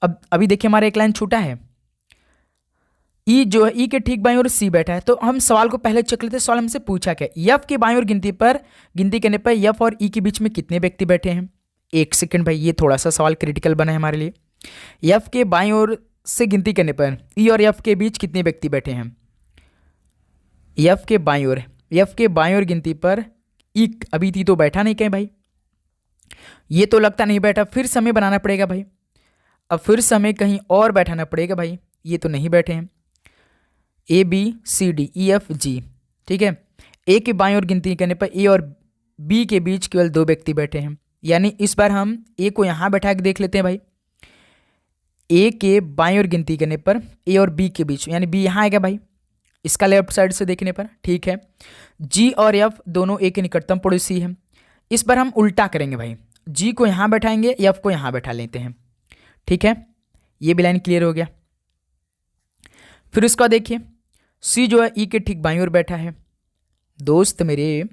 अब अभी देखिए हमारा एक लाइन छूटा है, ई जो है ई के ठीक बाईं ओर सी बैठा है, तो हम सवाल को पहले चेक लेते हैं। सवाल हमसे पूछा क्या, एफ के बाईं ओर गिनती करने पर एफ और ई के बीच में कितने व्यक्ति बैठे हैं। एक सेकंड भाई, ये थोड़ा सा सवाल क्रिटिकल बना है हमारे लिए। एफ के बाईं ओर से गिनती करने पर ई और एफ के बीच कितने व्यक्ति बैठे हैं। एफ के बाईं ओर गिनती पर ई अभी थी तो बैठा नहीं कहीं भाई, ये तो लगता नहीं बैठा, फिर से हमें बनाना पड़ेगा भाई। अब फिर से हमें कहीं और बैठाना पड़ेगा भाई, ये तो नहीं बैठे हैं। A B C D E F G, ठीक है। ए के बाईं ओर गिनती करने पर ए और बी के बीच केवल दो व्यक्ति बैठे हैं, यानी इस बार हम ए को यहाँ बैठा के देख लेते हैं भाई। ए के बाईं ओर गिनती करने पर ए और बी के बीच, यानी बी यहाँ आएगा भाई इसका लेफ्ट साइड से देखने पर, ठीक है। जी और एफ दोनों ए के निकटतम पड़ोसी हैं। इस बार हम उल्टा करेंगे भाई, जी को यहाँ बैठाएंगे, एफ को यहाँ बैठा लेते हैं, ठीक है। ये भी लाइन क्लियर हो गया। फिर उसका देखिए सी जो है ई के ठीक बाईं ओर बैठा है, दोस्त मेरे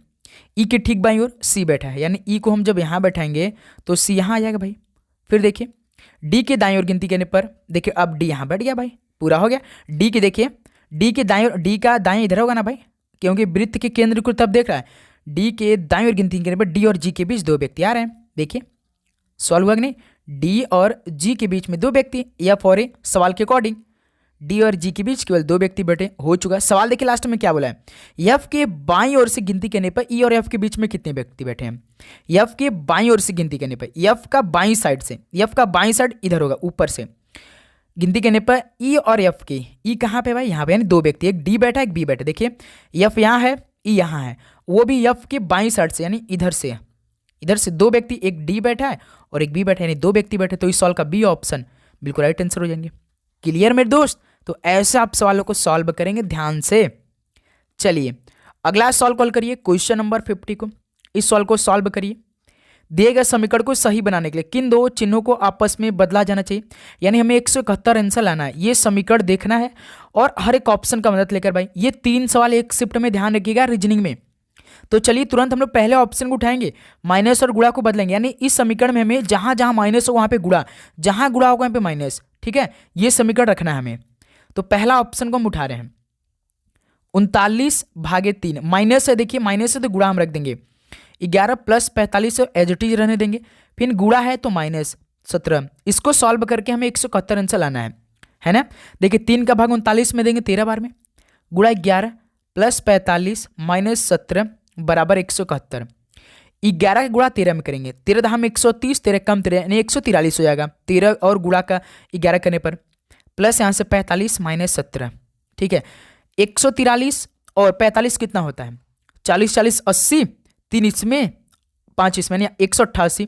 ई के ठीक बाईं ओर सी बैठा है, यानी ई को हम जब यहाँ बैठाएंगे तो सी यहाँ आ जाएगा भाई। फिर देखिए डी के दाईं ओर गिनती करने पर देखिए अब डी यहाँ बैठ गया भाई, पूरा हो गया। डी के देखिए, डी के दाईं ओर, डी का दाएं इधर होगा ना भाई, क्योंकि वृत्त के केंद्र को तब देख रहा है। डी के दाईं ओर गिनती करने पर डी और जी के बीच दो व्यक्ति आ रहे हैं, देखिए सॉल्व हुआ कि नहीं। डी और जी के बीच में दो व्यक्ति, या फॉर ए सवाल के अकॉर्डिंग डी और जी के बीच केवल दो व्यक्ति बैठे, हो चुका है। सवाल देखिए लास्ट में क्या बोला है, एफ के बाईं ओर से गिनती करने पर ई और एफ के बीच में कितने व्यक्ति बैठे हैं। एफ के बाईं ओर से गिनती करने पर एफ का बाईं साइड से, एफ का बाईं साइड इधर होगा ऊपर से, गिनती करने पर ई और एफ के, ई कहाँ पे भाई, यहाँ पे, यानी दो व्यक्ति, एक डी बैठा एक बी बैठा। देखिए एफ यहाँ है, ई यहाँ है, वो भी एफ के बाईं साइड से, यानी इधर से दो व्यक्ति, एक डी बैठा है और एक बी बैठा है, यानी दो व्यक्ति बैठे। तो इस सवाल का बी ऑप्शन बिल्कुल राइट आंसर हो जाएंगे। क्लियर मेरे दोस्त, तो ऐसे आप सवालों को सॉल्व करेंगे ध्यान से। चलिए अगला सॉल्व कॉल करिए क्वेश्चन नंबर 50 को। इस सॉल्व को सॉल्व करिए। दिए गए समीकरण को सही बनाने के लिए किन दो चिन्हों को आपस में बदला जाना चाहिए, यानी हमें 171 आंसर लाना है। ये समीकरण देखना है और हर एक ऑप्शन का मदद लेकर भाई, ये 3 सवाल एक शिफ्ट में ध्यान रखिएगा रीजनिंग में। तो चलिए तुरंत हम लोग पहले ऑप्शन को उठाएंगे, माइनस और गुणा को बदलेंगे, यानी इस समीकरण में हमें जहां जहां माइनस हो वहां पे गुणा, जहां गुणा होगा वहां पे माइनस, ठीक है। ये समीकरण रखना है हमें। तो पहला ऑप्शन को हम उठा रहे हैं 39/3, माइनस है, देखिए माइनस है तो गुणा हम रख देंगे, 11 + 45 एज इट इज रहने देंगे, फिर गुणा है तो -17। इसको सॉल्व करके हमें 171 आंसर लाना है ना। देखिए 3 का भाग 39 में देंगे 13 बार में, गुणा 11 + 45 -17 बराबर 171। 11 का गुणा 13 में करेंगे, 13 धाम 130, 13 कम 13 यानी 143 हो जाएगा। 13 और गुणा का 11 करने पर प्लस यहाँ से 45 -17, ठीक है। 143 और 45 कितना होता है, 40 40 80, 3 इसमें 5 इसमें, यानी 188।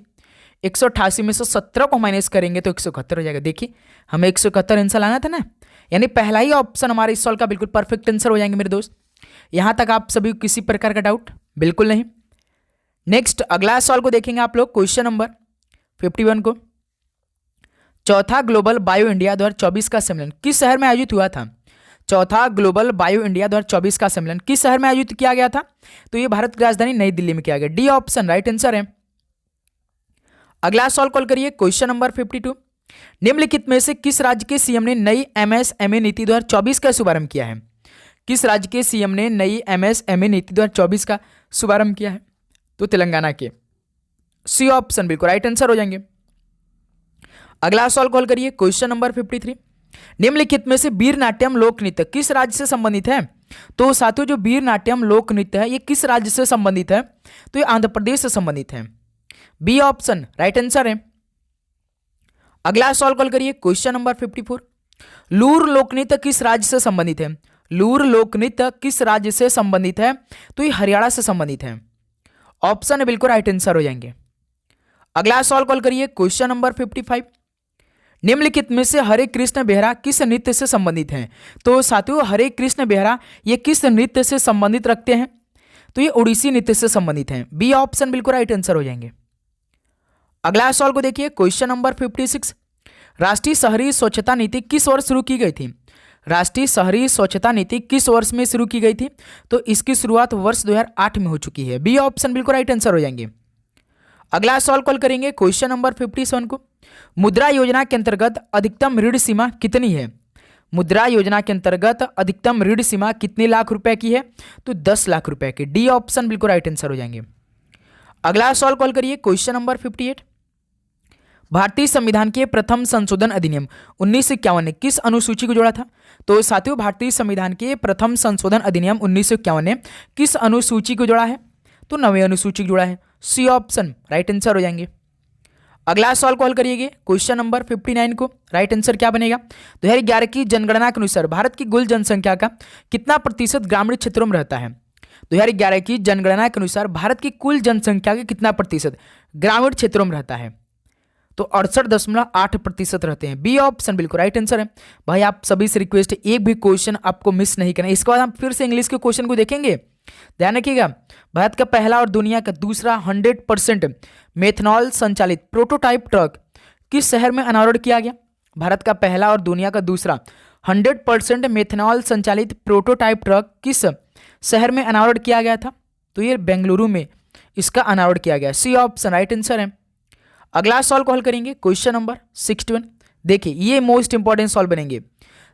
188 में से 17 को माइनस करेंगे तो 171 हो जाएगा। देखिए हमें 171 आंसर लाना था ना, यानी पहला ही ऑप्शन हमारे इस सवाल का बिल्कुल परफेक्ट आंसर हो जाएंगे मेरे दोस्त। यहां तक आप सभी किसी प्रकार का डाउट बिल्कुल नहीं। नेक्स्ट अगला सवाल को देखेंगे आप लोग, क्वेश्चन नंबर 51 को। चौथा ग्लोबल बायो इंडिया 2024 का सम्मेलन किस शहर में आयोजित हुआ था। चौथा ग्लोबल बायो इंडिया 2024 का सम्मेलन किस शहर में आयोजित किया गया था, तो ये भारत की राजधानी नई दिल्ली में किया गया। डी ऑप्शन राइट आंसर है। अगला सवाल कॉल करिए क्वेश्चन नंबर 52। निम्नलिखित में से किस राज्य के सीएम ने नई एमएसएमई नीति 2024 का शुभारंभ किया है। किस राज्य के सीएम ने नई एमएसएमई नीति 2024 का शुभारंभ किया है, तो तेलंगाना के। सी ऑप्शन बिल्कुल राइट आंसर हो जाएंगे। अगला सवाल कॉल करिए क्वेश्चन नंबर 53। निम्नलिखित में से वीर नाट्यम लोक नृत्य किस राज्य से संबंधित है, तो साथियों जो वीर नाट्यम लोक नृत्य है ये किस राज्य से संबंधित है, तो ये आंध्र प्रदेश से संबंधित है। बी ऑप्शन राइट आंसर है। अगला सवाल कॉल करिए क्वेश्चन नंबर 54। लूर लोक नृत्य किस राज्य से संबंधित है। लूर लोक नृत्य किस राज्य से संबंधित है, तो ये हरियाणा से संबंधित है। ऑप्शन है बिल्कुल राइट आंसर हो जाएंगे। अगला सवाल कॉल करिए क्वेश्चन नंबर 55। निम्नलिखित में से हरे कृष्ण बेहरा किस नृत्य से संबंधित हैं, तो साथियों हरे कृष्ण बेहरा ये किस नृत्य से संबंधित रखते हैं, तो ये ओडिसी नृत्य से संबंधित हैं। बी ऑप्शन बिल्कुल राइट आंसर हो जाएंगे। अगला सवाल को देखिए क्वेश्चन नंबर 56। राष्ट्रीय शहरी स्वच्छता नीति किस वर्ष शुरू की गई थी। राष्ट्रीय शहरी स्वच्छता नीति किस वर्ष में शुरू की गई थी? तो इसकी शुरुआत वर्ष 2008 में हो चुकी है। बी ऑप्शन बिल्कुल राइट आंसर हो जाएंगे। अगला सवाल कॉल करेंगे क्वेश्चन नंबर 57 को। मुद्रा योजना के अंतर्गत अधिकतम ऋण सीमा कितनी है? मुद्रा योजना के अंतर्गत अधिकतम ऋण सीमा कितने लाख रुपए की है? तो 10 लाख रुपए की। डी ऑप्शन बिल्कुल राइट आंसर हो जाएंगे। अगला सवाल कॉल करिए क्वेश्चन नंबर 58। भारतीय संविधान के प्रथम संशोधन अधिनियम 1951 ने किस अनुसूची को जोड़ा था? तो साथियों, भारतीय संविधान के प्रथम संशोधन अधिनियम 1951 ने किस अनुसूची को जोड़ा है? तो 9वीं अनुसूची को जोड़ा है। सी ऑप्शन राइट आंसर हो जाएंगे। अगला सवाल कॉल करिएगा क्वेश्चन नंबर 59 को। राइट आंसर क्या बनेगा? 2011 की जनगणना के अनुसार भारत की कुल जनसंख्या का कितना प्रतिशत ग्रामीण क्षेत्रों में रहता है? 2011 की जनगणना के अनुसार भारत की कुल जनसंख्या का कितना प्रतिशत ग्रामीण क्षेत्रों में रहता है? तो 68.8% रहते हैं। बी ऑप्शन बिल्कुल राइट आंसर है। भाई आप सभी से रिक्वेस्ट, एक भी क्वेश्चन आपको मिस नहीं करना। इसके बाद हम फिर से इंग्लिश के क्वेश्चन को देखेंगे। ध्यान रखिएगा, भारत का पहला और दुनिया का दूसरा 100% मेथनॉल संचालित प्रोटोटाइप ट्रक किस शहर में अनावरण किया गया? भारत का पहला और दुनिया का दूसरा 100% मेथनॉल संचालित प्रोटोटाइप ट्रक किस शहर में अनावरण किया गया था? तो ये बेंगलुरु में इसका अनावरण किया गया। सी ऑप्शन राइट आंसर है। अगला सवाल कॉल करेंगे क्वेश्चन नंबर 61। देखिए ये मोस्ट इंपॉर्टेंट सवाल बनेंगे।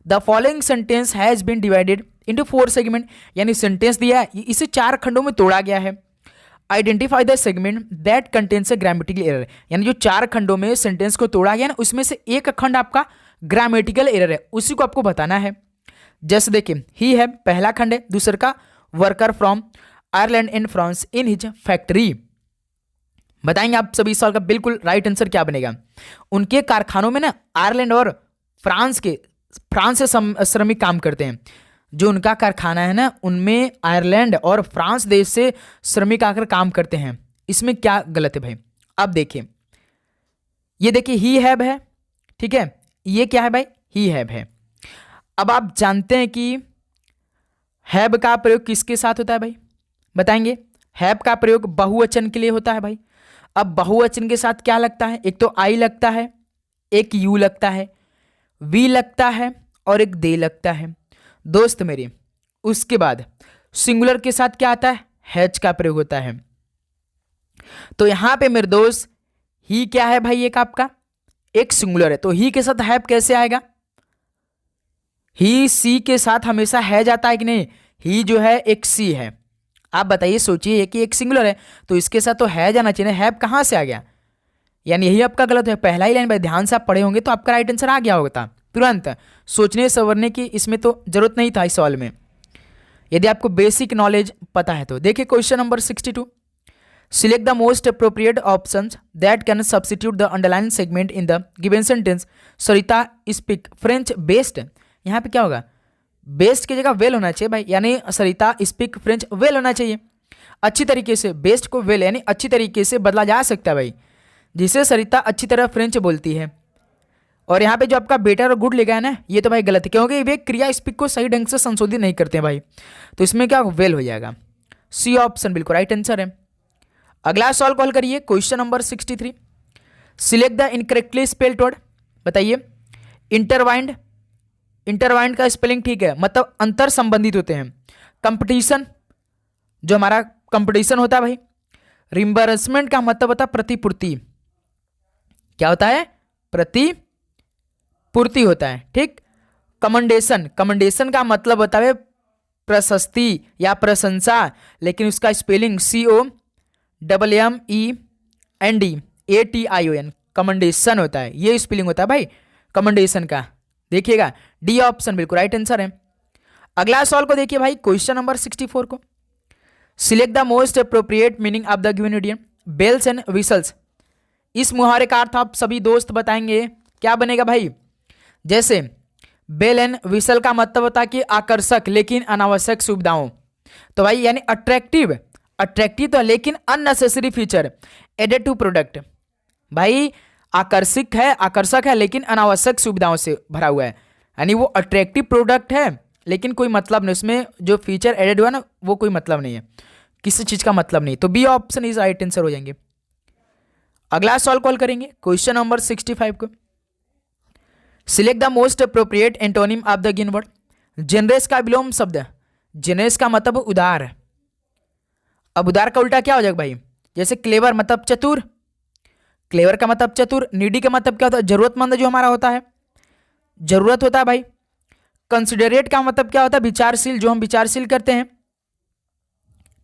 The following sentence has been divided into 4 segment, यानी सेंटेंस दिया है, इसे 4 खंडों में तोड़ा गया है। Identify the segment that contains a grammatical error, यानी जो 4 खंडों में सेंटेंस को तोड़ा गया ना, उसमें से एक खंड आपका ग्रामेटिकल एरर है, उसी को आपको बताना है। जैसे देखिए, ही है पहला खंड है, दूसरा का worker from Ireland and France in his factory. बताएंगे आप सभी सवाल का बिल्कुल राइट आंसर क्या बनेगा? उनके कारखानों में ना आयरलैंड और फ्रांस से श्रमिक काम करते हैं। जो उनका कारखाना है ना, उनमें आयरलैंड और फ्रांस देश से श्रमिक आकर काम करते हैं। इसमें क्या गलत है भाई? अब देखिए, ये देखिए ही हैव है, ठीक है, ये क्या है भाई? ही हैव है। अब आप जानते हैं कि हैव का प्रयोग किसके साथ होता है भाई? बताएंगे। हैव का प्रयोग बहुवचन के लिए होता है भाई। अब बहुवचन के साथ क्या लगता है? एक तो आई लगता है, एक यू लगता है, वी लगता है और एक दे लगता है दोस्त मेरे। उसके बाद सिंगुलर के साथ क्या आता है? हैज का प्रयोग होता है। तो यहां पे मेरे दोस्त ही क्या है भाई? एक आपका एक सिंगुलर है, तो ही के साथ हैव कैसे आएगा? ही सी के साथ हमेशा हैज आता है कि नहीं? ही जो है एक सी है। आप बताइए, सोचिए कि एक सिंगुलर है तो इसके साथ तो हैज आना चाहिए। हैव कहां से आ गया? यानी यही आपका गलत है। पहला ही लाइन भाई ध्यान से आप पढ़े होंगे तो आपका राइट आंसर आ गया होगा तुरंत। सोचने संवरने की इसमें तो जरूरत नहीं था इस सवाल में, यदि आपको बेसिक नॉलेज पता है तो। देखिए question number 62। Select the most appropriate options that can substitute the underline segment in the given sentence. Sarita speak French best. यहाँ पे क्या होगा? बेस्ट की जगह वेल होना चाहिए भाई, यानी सरिता स्पीक फ्रेंच वेल होना चाहिए। अच्छी तरीके से, बेस्ट को वेल यानी अच्छी तरीके से बदला जा सकता है भाई, जिसे सरिता अच्छी तरह फ्रेंच बोलती है। और यहाँ पे जो आपका बेटर और गुड लिखा है ना, ये तो भाई गलत है, क्योंकि वे क्रिया स्पीक को सही ढंग से संशोधित नहीं करते हैं भाई। तो इसमें क्या वेल हो जाएगा। सी ऑप्शन बिल्कुल राइट आंसर है। अगला सवाल कॉल करिए question number 63। Select the incorrectly spelled word. बताइए। इंटरवाइंड, इंटरवाइंड का स्पेलिंग ठीक है, मतलब अंतर संबंधित होते हैं। कंपटीशन, जो हमारा कंपटीशन होता है भाई। रिम्बर्समेंट का मतलब होता है प्रतिपूर्ति। क्या होता है? प्रतिपूर्ति होता है, ठीक। कमेंडेशन, कमेंडेशन का मतलब होता है प्रशस्ति या प्रशंसा, लेकिन उसका स्पेलिंग COMMENDATION कमेंडेशन होता है। ये स्पेलिंग होता है भाई कमेंडेशन का। देखिएगा, डी ऑप्शन बिल्कुल राइट आंसर है। अगला सवाल को देखिए भाई, क्वेश्चन नंबर 64 को। Select the most appropriate meaning of the given idiom bells and whistles. इस मुहावरे का अर्थ आप सभी दोस्त बताएंगे, क्या बनेगा भाई? जैसे बेल एंड व्हिसल का मतलब होता है कि आकर्षक लेकिन अनावश्यक सुविधाओं। तो भाई यानी अट्रैक्टिव, अट्रैक्टिव तो लेकिन unnecessary feature added to product. भाई आकर्षक है लेकिन अनावश्यक सुविधाओं से भरा हुआ है, यानी वो अट्रैक्टिव प्रोडक्ट है लेकिन कोई मतलब नहीं, उसमें जो फीचर एडेड हुआ ना वो कोई मतलब नहीं है, किसी चीज का मतलब नहीं। तो B option is right answer हो जाएंगे। अगला सवाल कॉल करेंगे क्वेश्चन नंबर 65 को। Select the most appropriate antonym of the given word. Generous का विलोम शब्द, जेनरस का मतलब उदार। अब उदार का उल्टा क्या हो जाएगा भाई? जैसे क्लेवर मतलब चतुर, क्लेवर का मतलब चतुर। नीडी का मतलब क्या होता है? जरूरतमंद जो हमारा होता है, जरूरत होता है भाई। कंसिडरेट का मतलब क्या होता है? विचारशील, जो हम विचारशील करते हैं,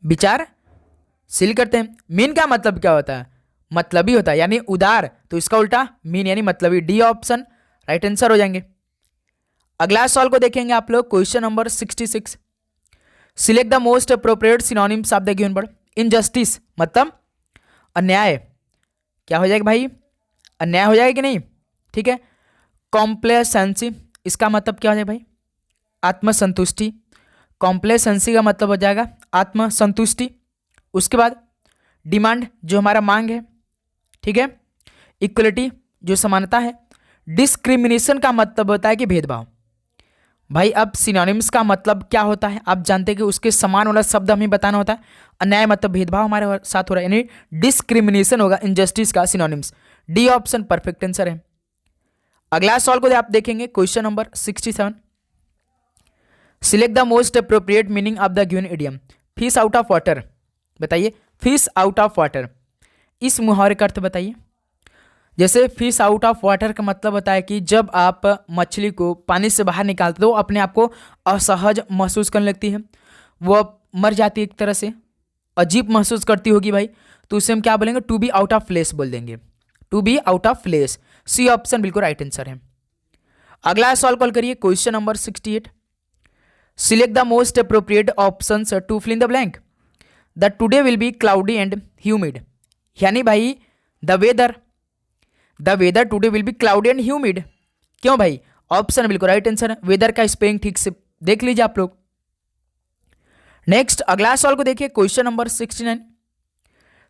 विचारशील करते हैं। मीन का मतलब क्या होता है? मतलबी होता है, यानी उदार, तो इसका उल्टा मीन यानी मतलबी। डी ऑप्शन राइट आंसर हो जाएंगे। अगला सवाल को देखेंगे आप लोग, question number 66। Select the most appropriate synonyms of the given word. Injustice मतलब अन्याय, क्या हो जाएगा भाई? अन्याय हो जाएगा कि नहीं? ठीक है। कॉम्प्लेसेंसी, इसका मतलब क्या हो जाएगा भाई? आत्मसंतुष्टि। कॉम्प्लेसेंसी का मतलब हो जाएगा आत्मसंतुष्टि। उसके बाद डिमांड, जो हमारा मांग है, ठीक है। इक्वलिटी, जो समानता है। डिस्क्रिमिनेशन का मतलब होता है कि भेदभाव। भाई अब सिनोनिम्स का मतलब क्या होता है आप जानते हैं कि उसके समान वाला शब्द हमें बताना होता है। अन्याय मतलब भेदभाव हमारे साथ हो रहा है, यानी डिस्क्रिमिनेशन होगा इनजस्टिस का synonyms. D option perfect answer है। अगला सवाल को आप देखेंगे, question number 67। Select the most appropriate meaning of the given idiom. Fish out of water, बताइए फिश आउट ऑफ वाटर, इस मुहावरे का अर्थ बताइए। जैसे फिश आउट ऑफ वाटर का मतलब होता है कि जब आप मछली को पानी से बाहर निकालते हो तो अपने आप को असहज महसूस करने लगती है, वो मर जाती है, एक तरह से अजीब महसूस करती होगी भाई, तो उसे हम क्या बोलेंगे? To be out of place बोल देंगे, to be out of place. C option बिल्कुल राइट आंसर है। अगला सवाल कॉल करिए, question number 68। Select the most appropriate option to fill in the blank. The today will be cloudy and humid, यानी भाई the weather today will be cloudy and humid. क्यों भाई? Option बिल्कुल right answer है। Weather का spelling ठीक से देख लीजिए आप लोग। नेक्स्ट अगला सवाल को देखिए, question number 69।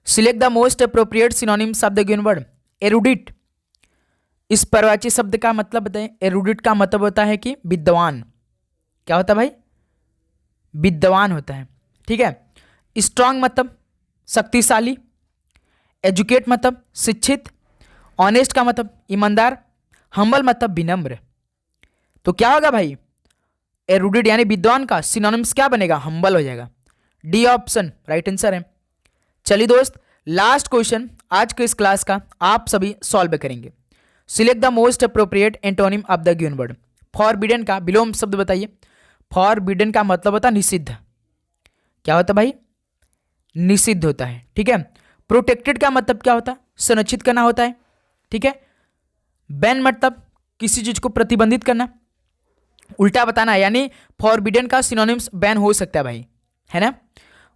Select the most appropriate synonyms of the given word. Erudite, इस परवाची शब्द का मतलब बताएं। एरुडिट का मतलब होता है कि विद्वान, क्या होता है भाई? विद्वान होता है, ठीक है। स्ट्रांग मतलब शक्तिशाली। एजुकेट मतलब शिक्षित। ऑनेस्ट का मतलब ईमानदार। हम्बल मतलब विनम्र। तो क्या होगा भाई? एरुडिट यानी विद्वान का सिनोनिम्स क्या बनेगा? हम्बल हो जाएगा। डी ऑप्शन राइट आंसर है। चलिए दोस्त, लास्ट क्वेश्चन आज के इस क्लास का आप सभी सॉल्व करेंगे। Select the most appropriate antonym of the given word. Forbidden का विलोम शब्द बताइए। फॉरबिडन का मतलब होता है निषिद्ध, क्या होता है भाई? निषिद्ध होता है, ठीक है। प्रोटेक्टेड का मतलब क्या होता है? संरक्षित करना होता है, ठीक है। बैन मतलब किसी चीज को प्रतिबंधित करना, उल्टा बताना, यानी फॉरबिडन का सिनोनिम्स बैन हो सकता है भाई, है ना।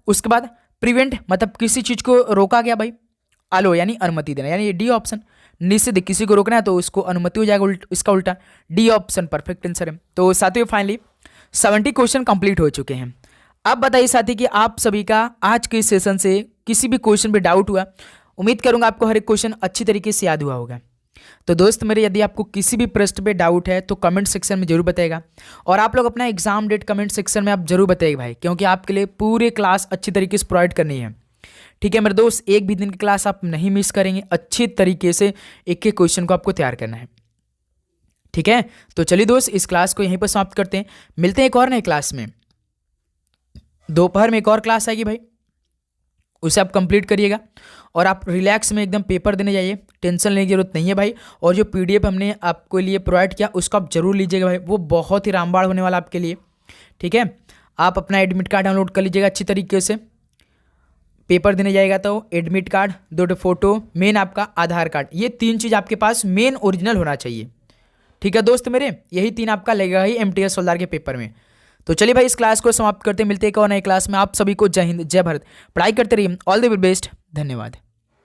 उसके बाद प्रिवेंट मतलब किसी चीज को रोका गया भाई। अलो यानी अनुमति देना, यानी डी ऑप्शन। निषिद्ध किसी को रोकना है तो उसको अनुमति हो जाएगा, इसका उल्टा। डी ऑप्शन परफेक्ट आंसर है। तो साथियों फाइनली 70 क्वेश्चन कंप्लीट हो चुके हैं। अब बताइए साथी कि आप सभी का आज के सेशन से किसी भी क्वेश्चन पे डाउट हुआ? उम्मीद करूंगा आपको हर एक क्वेश्चन अच्छी तरीके से याद हुआ होगा। तो दोस्त मेरे, यदि आपको किसी भी प्रश्न पे डाउट है तो कमेंट सेक्शन में जरूर बताइएगा, और आप लोग अपना एग्जाम डेट कमेंट सेक्शन में आप जरूर बताइएगा भाई, क्योंकि आपके लिए पूरे क्लास अच्छी तरीके से प्रोवाइड करनी है, ठीक है मेरे दोस्त। एक भी दिन की क्लास आप नहीं मिस करेंगे, अच्छी तरीके से एक एक क्वेश्चन को आपको तैयार करना है, ठीक है। तो चलिए दोस्त, इस क्लास को यहीं पर समाप्त करते हैं, मिलते हैं एक और नए क्लास में। दोपहर में एक और क्लास आएगी भाई, उसे आप कंप्लीट करिएगा, और आप रिलैक्स में एकदम पेपर देने जाइए, टेंशन लेने की जरूरत नहीं है भाई। और जो पीडीएफ हमने आपके लिए प्रोवाइड किया उसको आप जरूर लीजिएगा भाई, वो बहुत ही रामबाण होने वाला आपके लिए, ठीक है। आप अपना एडमिट कार्ड डाउनलोड कर लीजिएगा अच्छी तरीके से। पेपर देने जाएगा तो एडमिट कार्ड, 2 फोटो, मेन आपका आधार कार्ड, ये 3 चीज़ आपके पास मेन ओरिजिनल होना चाहिए, ठीक है दोस्त मेरे। यही 3 आपका लगेगा ही एमटीएस हवलदार के पेपर में। तो चलिए भाई, इस क्लास को समाप्त करते हैं, मिलते हैं एक और नई क्लास में। आप सभी को जय हिंद, जय भारत, पढ़ाई करते रहिए, ऑल द बेस्ट, धन्यवाद।